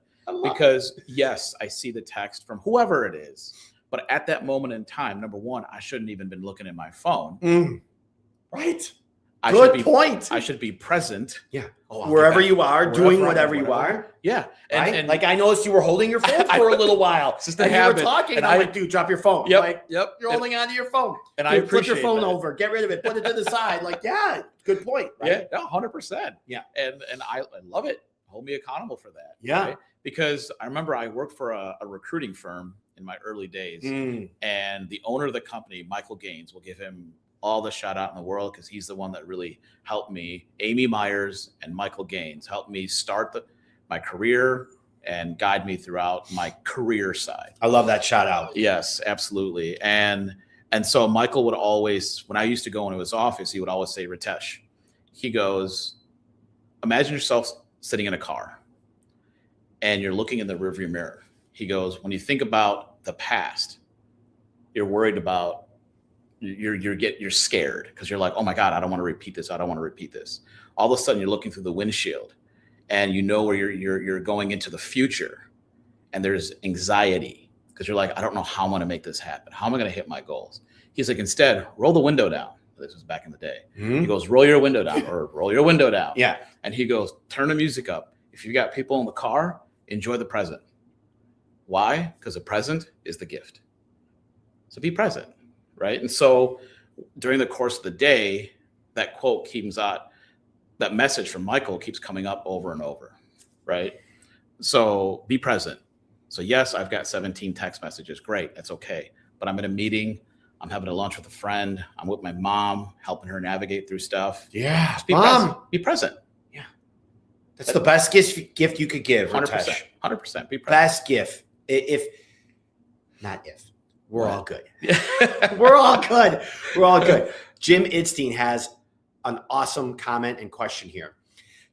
Because yes, I see the text from whoever it is, but at that moment in time, number one, I shouldn't even been looking at my phone. Right. Good point. I should be present. Yeah. Wherever you are, doing whatever you are. Yeah. And like I noticed you were holding your phone for a little while. It's just and you habit. were talking, and I'm like, dude, drop your phone. Yep. Like, yep. You're holding onto your phone. And dude, I appreciate flip your phone that. over, get rid of it, put it to the side. Like, yeah, good point. Right? Yeah, 100%. Yeah. And I love it. Hold me accountable for that. Yeah. Right? Because I remember I worked for a recruiting firm in my early days, and the owner of the company, Michael Gaines, will give him all the shout out in the world because he's the one that really helped me. Amy Myers and Michael Gaines helped me start my career and guide me throughout my career side. I love that shout out. Yes, absolutely. And And so Michael would always, when I used to go into his office, he would always say, Ritesh, he goes, imagine yourself sitting in a car and you're looking in the rearview mirror. He goes, when you think about the past, you're worried about, you're scared because you're like, oh my God, I don't want to repeat this. I don't want to repeat this. All of a sudden you're looking through the windshield and you know where you're going into the future, and there's anxiety because you're like, I don't know how I'm going to make this happen. How am I going to hit my goals? He's like, instead, roll the window down. This was back in the day. He goes, roll your window down or roll your window down. Yeah. And he goes, turn the music up. If you got people in the car, enjoy the present. Why? Because the present is the gift. So be present, right? And so during the course of the day, that quote keeps out, that message from Michael keeps coming up over and over, right? So be present. So yes, I've got 17 text messages. Great, that's okay. But I'm in a meeting. I'm having a lunch with a friend. I'm with my mom, helping her navigate through stuff. Yeah, just be present. Be present. Yeah, that's the best gift you could give. 100%. 100%. Be present. Best gift. We're all good. We're all good. We're all good. Jim Idstein has an awesome comment and question here.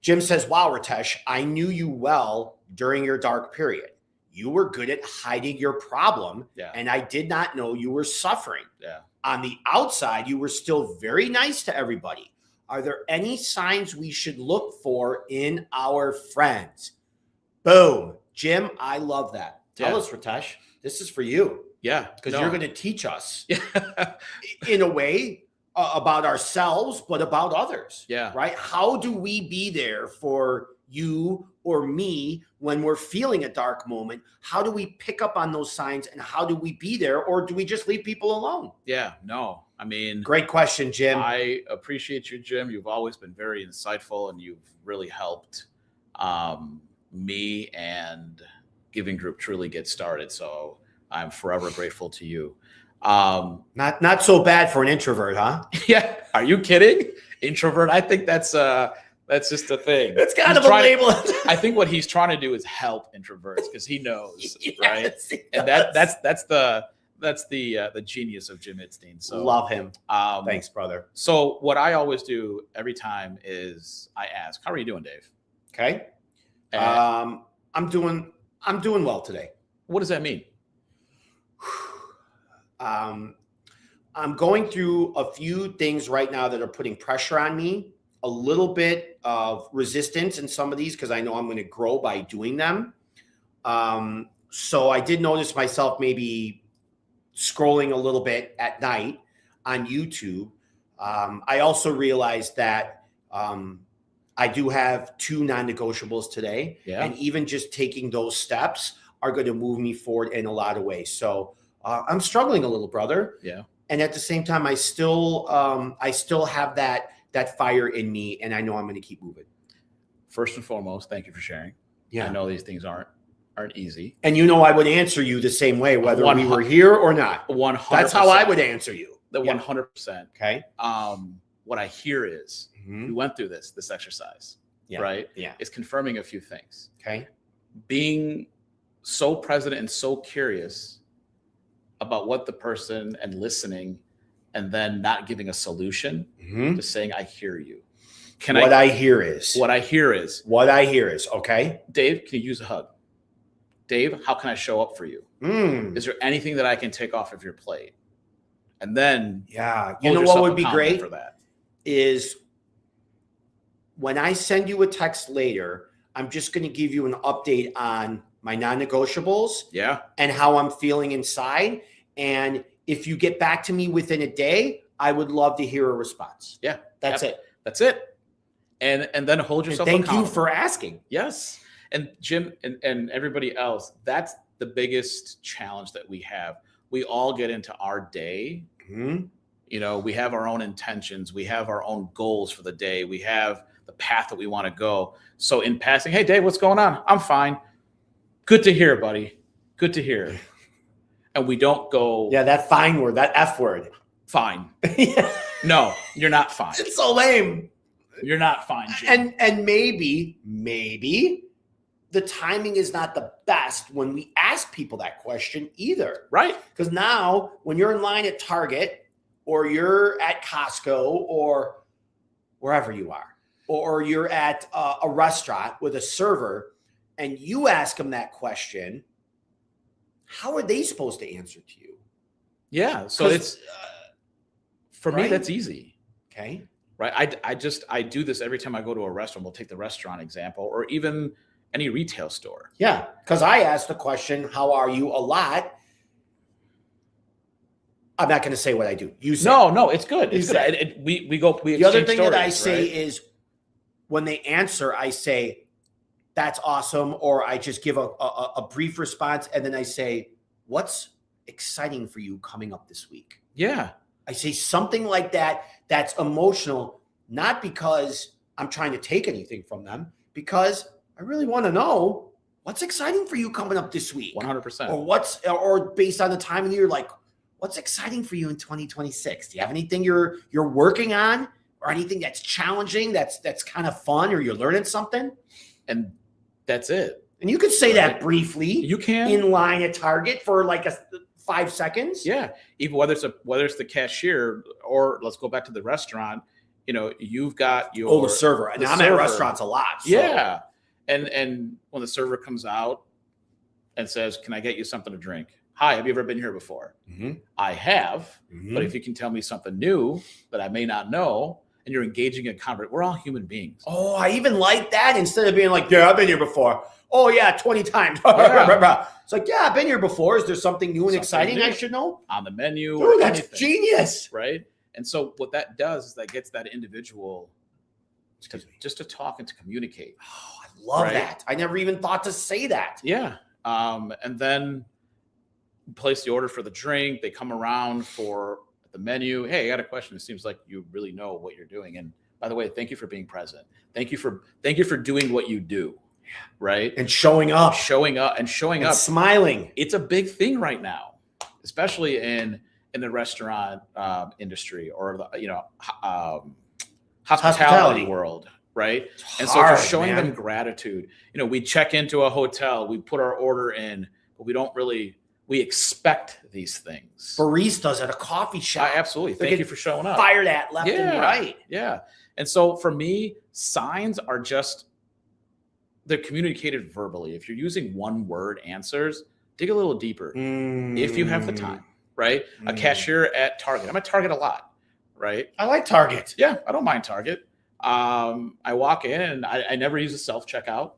Jim says, wow, Ritesh, I knew you well during your dark period. You were good at hiding your problem, and I did not know you were suffering. Yeah. On the outside, you were still very nice to everybody. Are there any signs we should look for in our friends? Boom. Jim, I love that. Tell us, Ritesh. This is for you. Yeah. Because you're going to teach us in a way about ourselves, but about others. Yeah. Right? How do we be there for you or me when we're feeling a dark moment? How do we pick up on those signs, and how do we be there, or do we just leave people alone? Yeah, no, I mean, great question, Jim. I appreciate you, Jim. You've always been very insightful, and you've really helped me and Giving Group truly get started. So I'm forever grateful to you. Not so bad for an introvert, huh? Yeah. Are you kidding? Introvert? I think that's just a thing. It's kind of a label. I think what he's trying to do is help introverts because he knows, right? And that's the genius of Jim Idstein. So love him. Thanks, brother. So what I always do every time is I ask, "How are you doing, Dave?" Okay. I'm doing well today. What does that mean? I'm going through a few things right now that are putting pressure on me. A little bit of resistance in some of these because I know I'm going to grow by doing them. So I did notice myself maybe scrolling a little bit at night on YouTube. I also realized that I do have 2 non-negotiables today. Yeah. And even just taking those steps are going to move me forward in a lot of ways. So I'm struggling a little, brother. Yeah. And at the same time, I still have that fire in me, and I know I'm going to keep moving. First and foremost, thank you for sharing. Yeah. I know these things aren't easy. And I would answer you the same way, whether we were here or not. 100%. That's how I would answer you. 100%. Okay. What I hear is we went through this exercise, right? Yeah. It's confirming a few things. Okay. Being so present and so curious about what the person and listening, and then not giving a solution, just saying, I hear you. What I hear is. Okay. Dave, can you use a hug? Dave, how can I show up for you? Is there anything that I can take off of your plate? And then, what would be great for that is when I send you a text later, I'm just going to give you an update on my non-negotiables. Yeah. And how I'm feeling inside. And if you get back to me within a day, I would love to hear a response. Yeah. That's it. That's it. And then hold yourself accountable. Thank you for asking. Yes. And Jim and everybody else, that's the biggest challenge that we have. We all get into our day. We have our own intentions. We have our own goals for the day. We have the path that we want to go. So in passing, hey, Dave, what's going on? I'm fine. Good to hear, buddy. Good to hear. And we don't go. Yeah, that fine word, that F word. Fine. No, you're not fine. It's so lame. You're not fine, Jim. And maybe the timing is not the best when we ask people that question either. Right. Because now when you're in line at Target or you're at Costco or wherever you are, or you're at a restaurant with a server and you ask them that question, how are they supposed to answer to you? Yeah. So it's, for me, right? that's easy. Okay. Right. I do this every time I go to a restaurant. We'll take the restaurant example, or even any retail store. Yeah. Because I asked the question, how are you, a lot. I'm not going to say what I do. You say. No, it's good. It's You good. We the other thing stories, that I say right? is when they answer, I say, that's awesome. Or I just give a brief response. And then I say, what's exciting for you coming up this week? Yeah. I say something like that. That's emotional, not because I'm trying to take anything from them, because I really want to know what's exciting for you coming up this week. 100%. Or based on the time of the year, like, what's exciting for you in 2026? Do you have anything you're working on, or anything that's challenging, that's kind of fun, or you're learning something? And that's it. And you could say that briefly. You can in line at Target for like 5 seconds. Yeah. Even whether it's the cashier, or let's go back to the restaurant, you've got your the server. And I'm at restaurants a lot. So. Yeah. And when the server comes out and says, "Can I get you something to drink?" "Hi, have you ever been here before?" Mm-hmm. I have. Mm-hmm. But if you can tell me something new that I may not know, and you're engaging in conversation, we're all human beings. Oh, I even like that, instead of being like, yeah, I've been here before. Oh yeah, 20 times. Yeah. It's like, yeah, I've been here before. Is there something new and exciting I should know? On the menu. Dude, that's anything. Genius. Right? And so what that does is that gets that individual just to talk and to communicate. Oh, I love that. I never even thought to say that. Yeah. And then place the order for the drink. They come around for the menu. "Hey, I got a question. It seems like you really know what you're doing. And by the way, thank you for being present. Thank you for doing what you do." Right. And showing up. And smiling. It's a big thing right now, especially in the restaurant industry, or the hospitality world, right? And so just showing them gratitude. We check into a hotel, we put our order in, but we expect these things. Baristas at a coffee shop. Absolutely. Thank you for showing up. Fired at left and right. Yeah. And so for me, signs are they're communicated verbally. If you're using one word answers, dig a little deeper if you have the time, right? A cashier at Target. I'm at Target a lot, right? I like Target. Yeah, I don't mind Target. I walk in and I never use a self-checkout.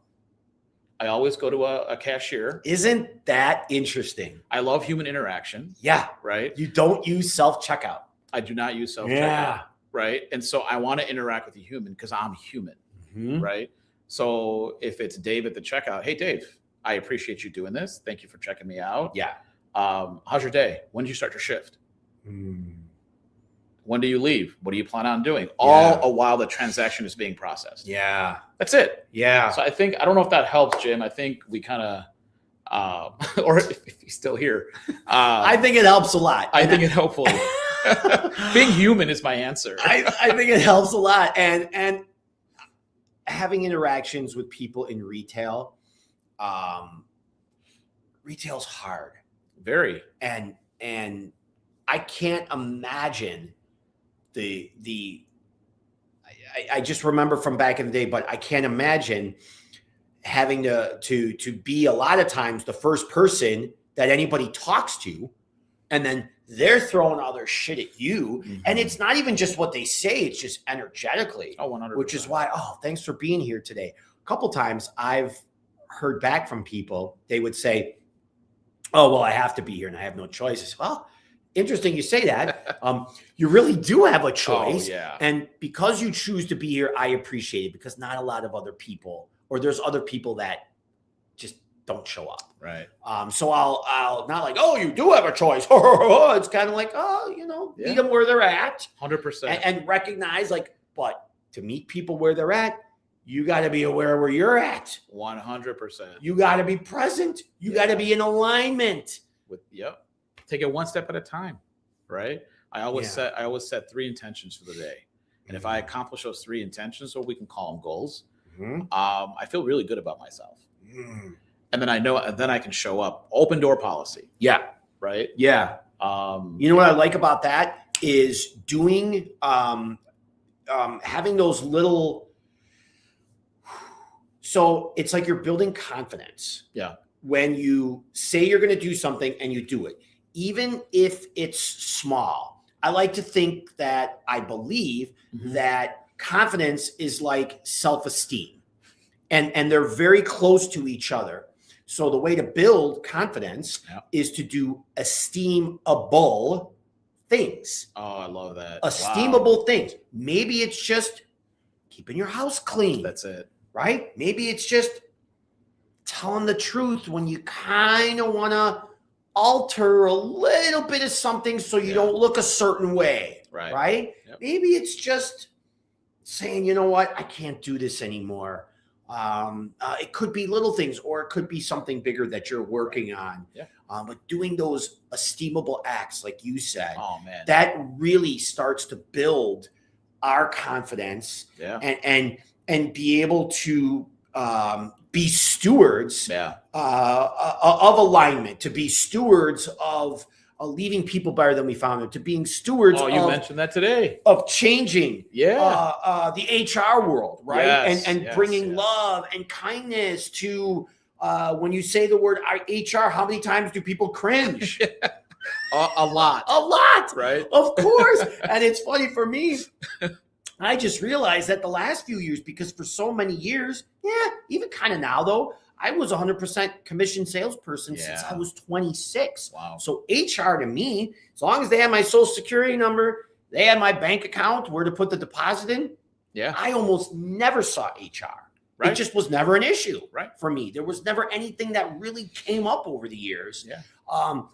I always go to a cashier. Isn't that interesting? I love human interaction. Yeah. Right? You don't use self-checkout. I do not use self-checkout. Yeah. Right? And so I want to interact with a human because I'm human. Mm-hmm. Right? So if it's Dave at the checkout, "Hey, Dave, I appreciate you doing this. Thank you for checking me out. Yeah. How's your day? When did you start your shift? When do you leave? What do you plan on doing?" All while the transaction is being processed. Yeah. That's it. Yeah. So I don't know if that helps, Jim. I think we kind of, or if he's still here. I think it helps a lot. I think it hopefully. Being human is my answer. I think it helps a lot. And having interactions with people in retail, retail's hard. Very. And I can't imagine I just remember from back in the day, but I can't imagine having to be a lot of times the first person that anybody talks to, and then they're throwing all their shit at you. Mm-hmm. And it's not even just what they say, it's just energetically. Oh, 100%. Which is why, thanks for being here today. A couple times I've heard back from people, they would say, "Oh, well, I have to be here and I have no choice." I said, well, interesting you say that. You really do have a choice. Oh, yeah. And because you choose to be here, I appreciate it, because not a lot of other people, or there's other people that just don't show up. Right. So I'll not like, "Oh, you do have a choice." It's kind of like, meet them where they're at. 100%. And recognize, but to meet people where they're at, you got to be aware where you're at. 100%. You got to be present. You got to be in alignment. Take it one step at a time, right? I always set 3 intentions for the day. And if I accomplish those 3 intentions, or we can call them goals, I feel really good about myself. And then I can show up. Open door policy. Yeah. Right. Yeah. You know what I like about that is doing, having those little, so it's like you're building confidence. Yeah. When you say you're going to do something and you do it, even if it's small. I like to think that I believe that confidence is like self-esteem, and they're very close to each other. So the way to build confidence is to do esteemable things. Oh, I love that. Esteemable things. Maybe it's just keeping your house clean. That's it. Right? Maybe it's just telling the truth when you kind of want to alter a little bit of something so you don't look a certain way. Right? Yep. Maybe it's just saying, you know what? I can't do this anymore. It could be little things, or it could be something bigger that you're working on. Yeah. But doing those esteemable acts, like you said, oh man, that really starts to build our confidence. Yeah. And be able to be stewards of alignment, to be stewards of leaving people better than we found them, to being stewards. Oh, you mentioned that today. Of changing the HR world, right? Yes, and bringing love and kindness to when you say the word HR, how many times do people cringe? A lot. A lot. Right. Of course. And it's funny for me. I just realized that the last few years, because for so many years, even kind of now though, I was 100% commission salesperson since I was 26. Wow. So HR to me, as long as they had my social security number, they had my bank account, where to put the deposit in. Yeah. I almost never saw HR. Right. It just was never an issue for me. There was never anything that really came up over the years. Yeah.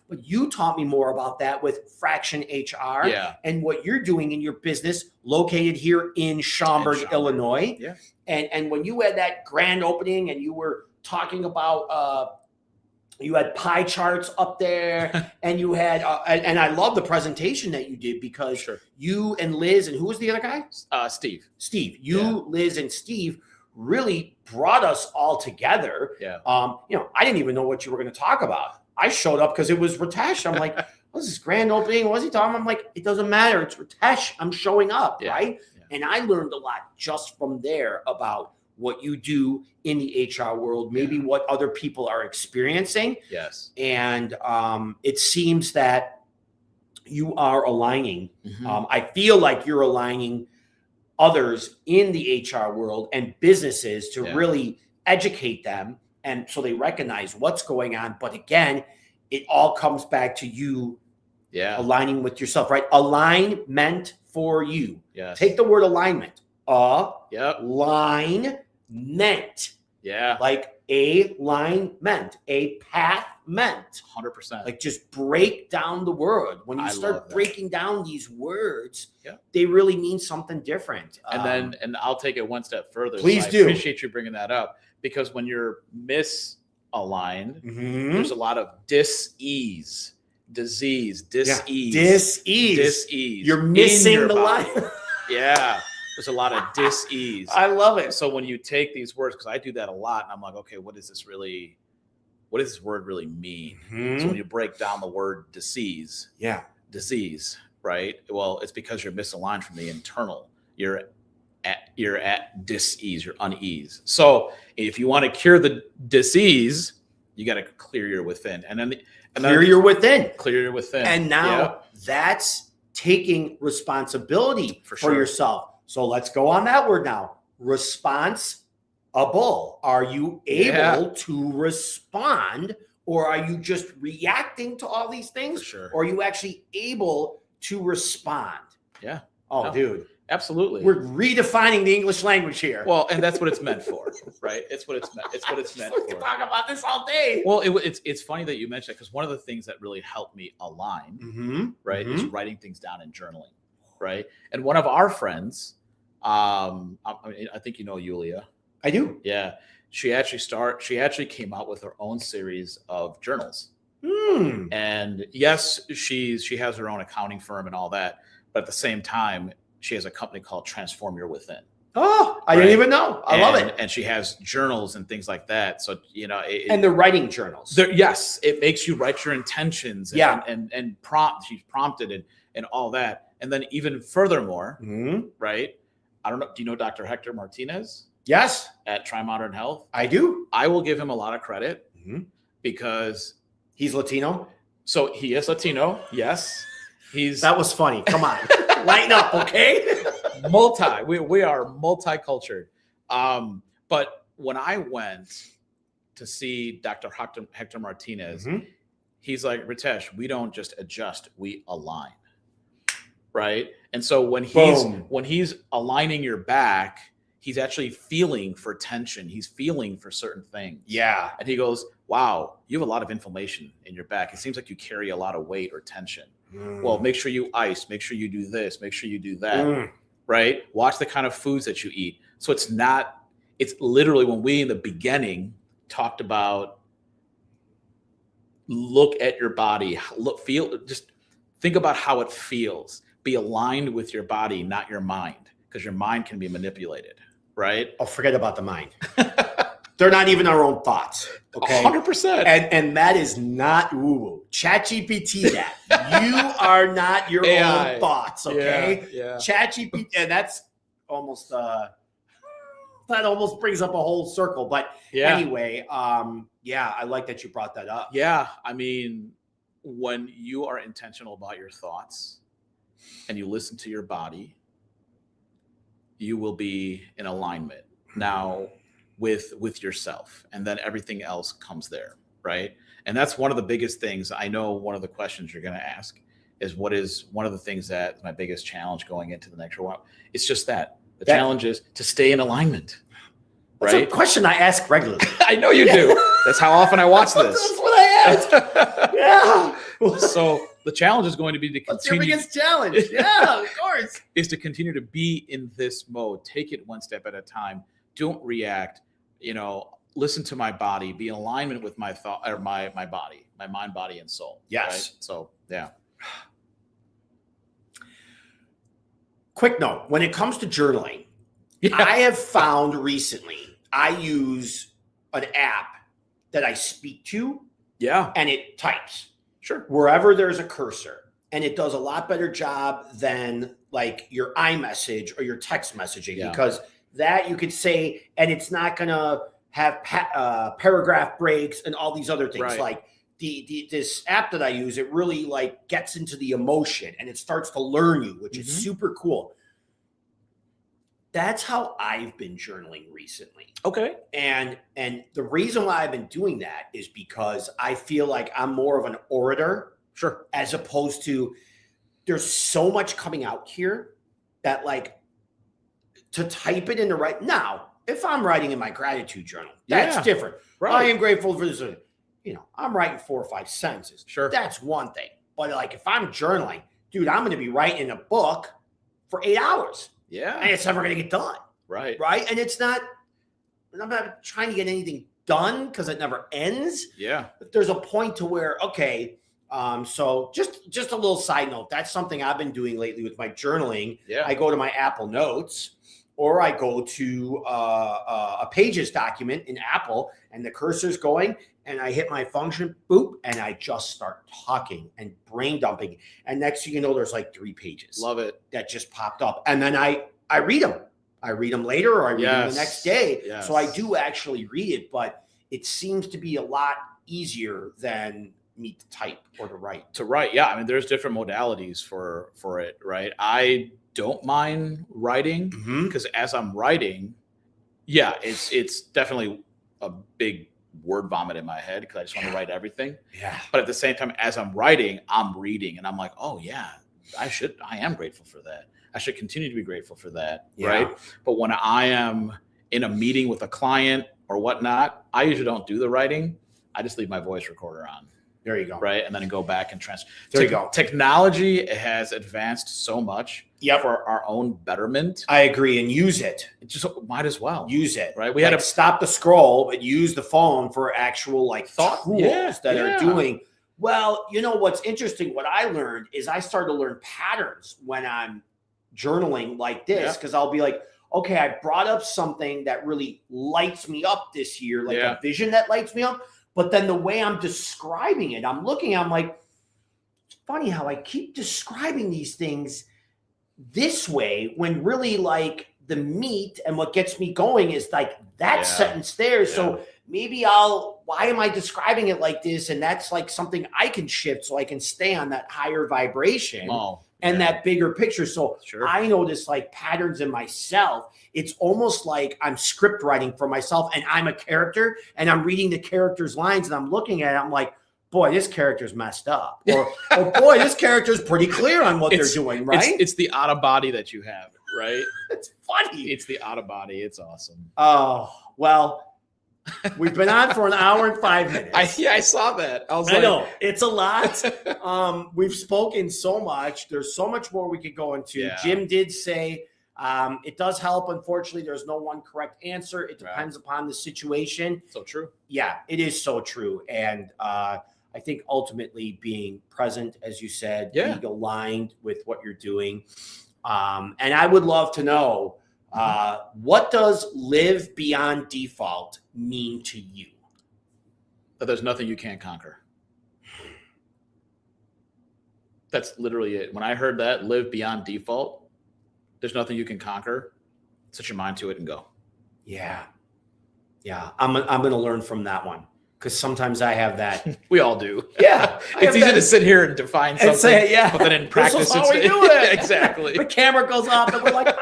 But you taught me more about that with Fraction HR and what you're doing in your business located here in Schaumburg, Illinois. Yeah. And when you had that grand opening and you were talking about you had pie charts up there and you had and I love the presentation that you did, because you and Liz, and who was the other guy? Steve. You, Liz, and Steve really brought us all together. Yeah. I didn't even know what you were going to talk about. I showed up because it was Ritesh. I'm like, what's this grand opening? What's he talking? I'm like, it doesn't matter. It's Ritesh. I'm showing up, right? Yeah. And I learned a lot just from there about what you do in the HR world, maybe what other people are experiencing. Yes. And it seems that you are aligning. I feel like you're aligning others in the HR world and businesses to really educate them, and so they recognize what's going on. But again, it all comes back to you aligning with yourself, right? Alignment for you. Yes. Take the word alignment. Line meant. Yeah. Like a line meant, a path meant. 100%. Like, just break down the word. When you start breaking down these words, they really mean something different. And I'll take it one step further. Please do. I appreciate you bringing that up, because when you're misaligned, there's a lot of dis-ease, disease, dis-ease. Dis-ease. You're missing the line. Yeah. There's a lot of dis-ease. I love it. So when you take these words, because I do that a lot, and I'm like, okay, what does this word really mean? So when you break down the word disease, right? Well, it's because you're misaligned from the internal. You're at dis-ease, you're unease. So if you want to cure the disease, you got to clear your within, clear your within. And now that's taking responsibility for yourself. So let's go on that word now. Responsible. Are you able to respond, or are you just reacting to all these things? Sure. Or are you actually able to respond? Yeah. Oh, dude. Absolutely. We're redefining the English language here. Well, and that's what it's meant for, right? It's what it's meant. It's what it's meant for. We can talk about this all day. Well, it's funny that you mentioned it, because one of the things that really helped me align, right, is writing things down and journaling, right? And one of our friends, I think you know Yulia. I do. Yeah. She actually came out with her own series of journals. And yes, she has her own accounting firm and all that, but at the same time, she has a company called Transform Your Within. Oh, I didn't even know. I love it. And she has journals and things like that. So, and the writing journals. Yes, it makes you write your intentions and prompt. She's prompted and all that. And then even furthermore, right? I don't know. Do you know Dr. Hector Martinez? Yes. At Try Modern Health? I do. I will give him a lot of credit because he's Latino. So he is Latino. Yes. That was funny. Come on. Lighten up, okay? We are multicultural. But when I went to see Dr. Hector Martinez, he's like, Ritesh, we don't just adjust, we align. Right? And so when he's aligning your back, he's actually feeling for tension. He's feeling for certain things. Yeah. And he goes, wow, you have a lot of inflammation in your back. It seems like you carry a lot of weight or tension. Well, make sure you ice, make sure you do this, make sure you do that, right? Watch the kind of foods that you eat. So it's literally when we in the beginning talked about look at your body, just think about how it feels. Be aligned with your body, not your mind, because your mind can be manipulated, right? Oh, forget about the mind. They're not even our own thoughts. Okay. 100%. And that is not woo-woo. ChatGPT that. You are not your own thoughts. Okay. Yeah. ChatGPT, and that's almost that almost brings up a whole circle. But anyway, I like that you brought that up. Yeah. I mean, when you are intentional about your thoughts and you listen to your body, you will be in alignment. Now, with yourself, and then everything else comes there, right? And that's one of the biggest things. I know one of the questions you're going to ask is what is one of the things that's my biggest challenge going into the next while. It's just that the challenge is to stay in alignment. That's a question I ask regularly. I know you do. That's how often I watch this. That's what I ask. So the challenge is going to be to continue. What's your biggest challenge? Yeah, of course. Is to continue to be in this mode. Take it one step at a time. Don't react. Listen to my body, be in alignment with my thought or my body, my mind, body, and soul. Yes. Right? So, yeah. Quick note, when it comes to journaling, I have found recently, I use an app that I speak to. Yeah. And it types. Sure. Wherever there's a cursor. And it does a lot better job than like your iMessage or your text messaging because that you could say, and it's not going to have paragraph breaks and all these other things. Right. Like this app that I use, it really like gets into the emotion and it starts to learn you, which is super cool. That's how I've been journaling recently. Okay. And the reason why I've been doing that is because I feel like I'm more of an orator. Sure. As opposed to there's so much coming out here that like to type it in the right now, if I'm writing in my gratitude journal, that's different. Right. I am grateful for this. I'm writing 4 or 5 sentences. Sure. That's one thing. But like if I'm journaling, dude, I'm going to be writing a book for 8 hours. Yeah. And it's never going to get done. Right. Right. And I'm not trying to get anything done because it never ends. Yeah. But there's a point to where, okay, so just a little side note. That's something I've been doing lately with my journaling. Yeah. I go to my Apple Notes or I go to a Pages document in Apple and the cursor's going and I hit my function, boop, and I just start talking and brain dumping. And next thing you know, there's like 3 pages. Love it. That just popped up. And then I read them. I read them later or I read them the next day. Yes. So I do actually read it, but it seems to be a lot easier than me to type or to write. To write, yeah. I mean, there's different modalities for it, right? I don't mind writing because as I'm writing, it's definitely a big word vomit in my head because I just want to write everything. Yeah. But at the same time, as I'm writing, I'm reading and I'm like, oh yeah, I am grateful for that. I should continue to be grateful for that. Yeah. Right. But when I am in a meeting with a client or whatnot, I usually don't do the writing. I just leave my voice recorder on. There you go. Right. And then go back and transfer. There you go. Technology has advanced so much for our own betterment. I agree. And use it. It just might as well use it. Right. We had to stop the scroll, but use the phone for actual like thought tools that are doing. Well, what's interesting, what I learned is I started to learn patterns when I'm journaling like this, because I'll be like, okay, I brought up something that really lights me up this year, like Yeah. a vision that lights me up. But then the way I'm describing it, I'm looking, I'm like, it's funny how I keep describing these things this way when really like the meat and what gets me going is like that Yeah. sentence there. Yeah. So maybe why am I describing it like this? And that's like something I can shift so I can stay on that higher vibration and that bigger picture. So Sure. I notice like patterns in myself. It's almost like I'm script writing for myself and I'm a character and I'm reading the character's lines and I'm looking at it. I'm like, boy, this character's messed up. Or boy, this character's pretty clear on what they're doing, right? It's the out of body that you have, right? It's funny. It's the out of body. It's awesome. Oh, well, we've been on for an hour and 5 minutes. I saw that. I know. It's a lot. We've spoken so much. There's so much more we could go into. Yeah. Jim did say it does help. Unfortunately, there's no one correct answer. It depends upon the situation. So true. Yeah, it is so true. And I think ultimately being present, as you said, being aligned with what you're doing. And I would love to know, what does live beyond default mean to you? That there's nothing you can't conquer. That's literally it. When I heard that, live beyond default, there's nothing you can conquer. Set your mind to it and go. Yeah. Yeah. I'm going to learn from that one. Because sometimes I have that. We all do. Yeah. It's easy to sit here and define something. And say, but then in practice, this is how we do it. Exactly. The camera goes off and we're like,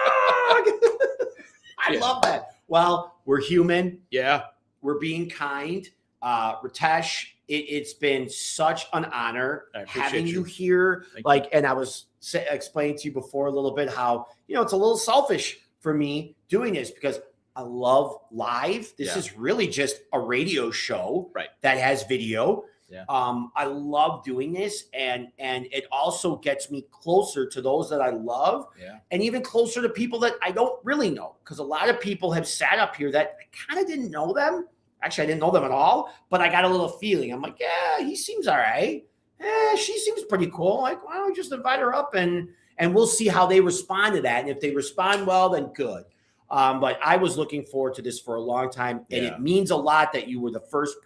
I love that. Well, we're human. Yeah. We're being kind. Ritesh, it's been such an honor having you here. And I was explaining to you before a little bit how, it's a little selfish for me doing this because I love live. This is really just a radio show that has video. Yeah. I love doing this, and it also gets me closer to those that I love, and even closer to people that I don't really know. Because a lot of people have sat up here that I kind of didn't know them. Actually, I didn't know them at all, but I got a little feeling. I'm like, yeah, he seems all right. She seems pretty cool. Like, why don't we just invite her up and we'll see how they respond to that. And if they respond well, then good. But I was looking forward to this for a long time, and it means a lot that you were the first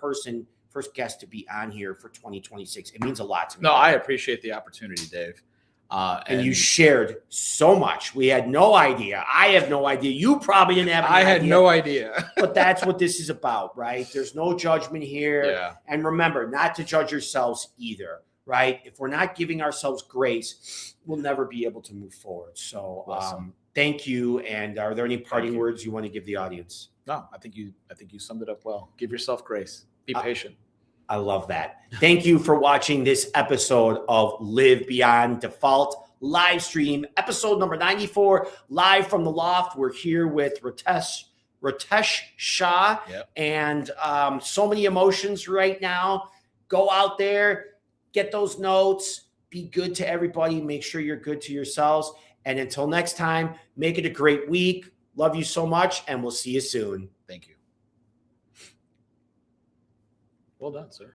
guest to be on here for 2026. It means a lot to me. No, I appreciate the opportunity, Dave. And you shared so much. We had no idea. I have no idea. You probably didn't have any idea. I had no idea. But that's what this is about, right? There's no judgment here. Yeah. And remember, not to judge yourselves either, right? If we're not giving ourselves grace, we'll never be able to move forward. So thank you. And are there any parting words you want to give the audience? No, I think you summed it up well. Give yourself grace. Be patient. I love that. Thank you for watching this episode of Live Beyond Default live stream, episode number 94, live from the loft. We're here with Ritesh Shah, and so many emotions right now. Go out there, get those notes, be good to everybody. Make sure you're good to yourselves. And until next time, make it a great week. Love you so much, and we'll see you soon. Thank you. Well done, sir.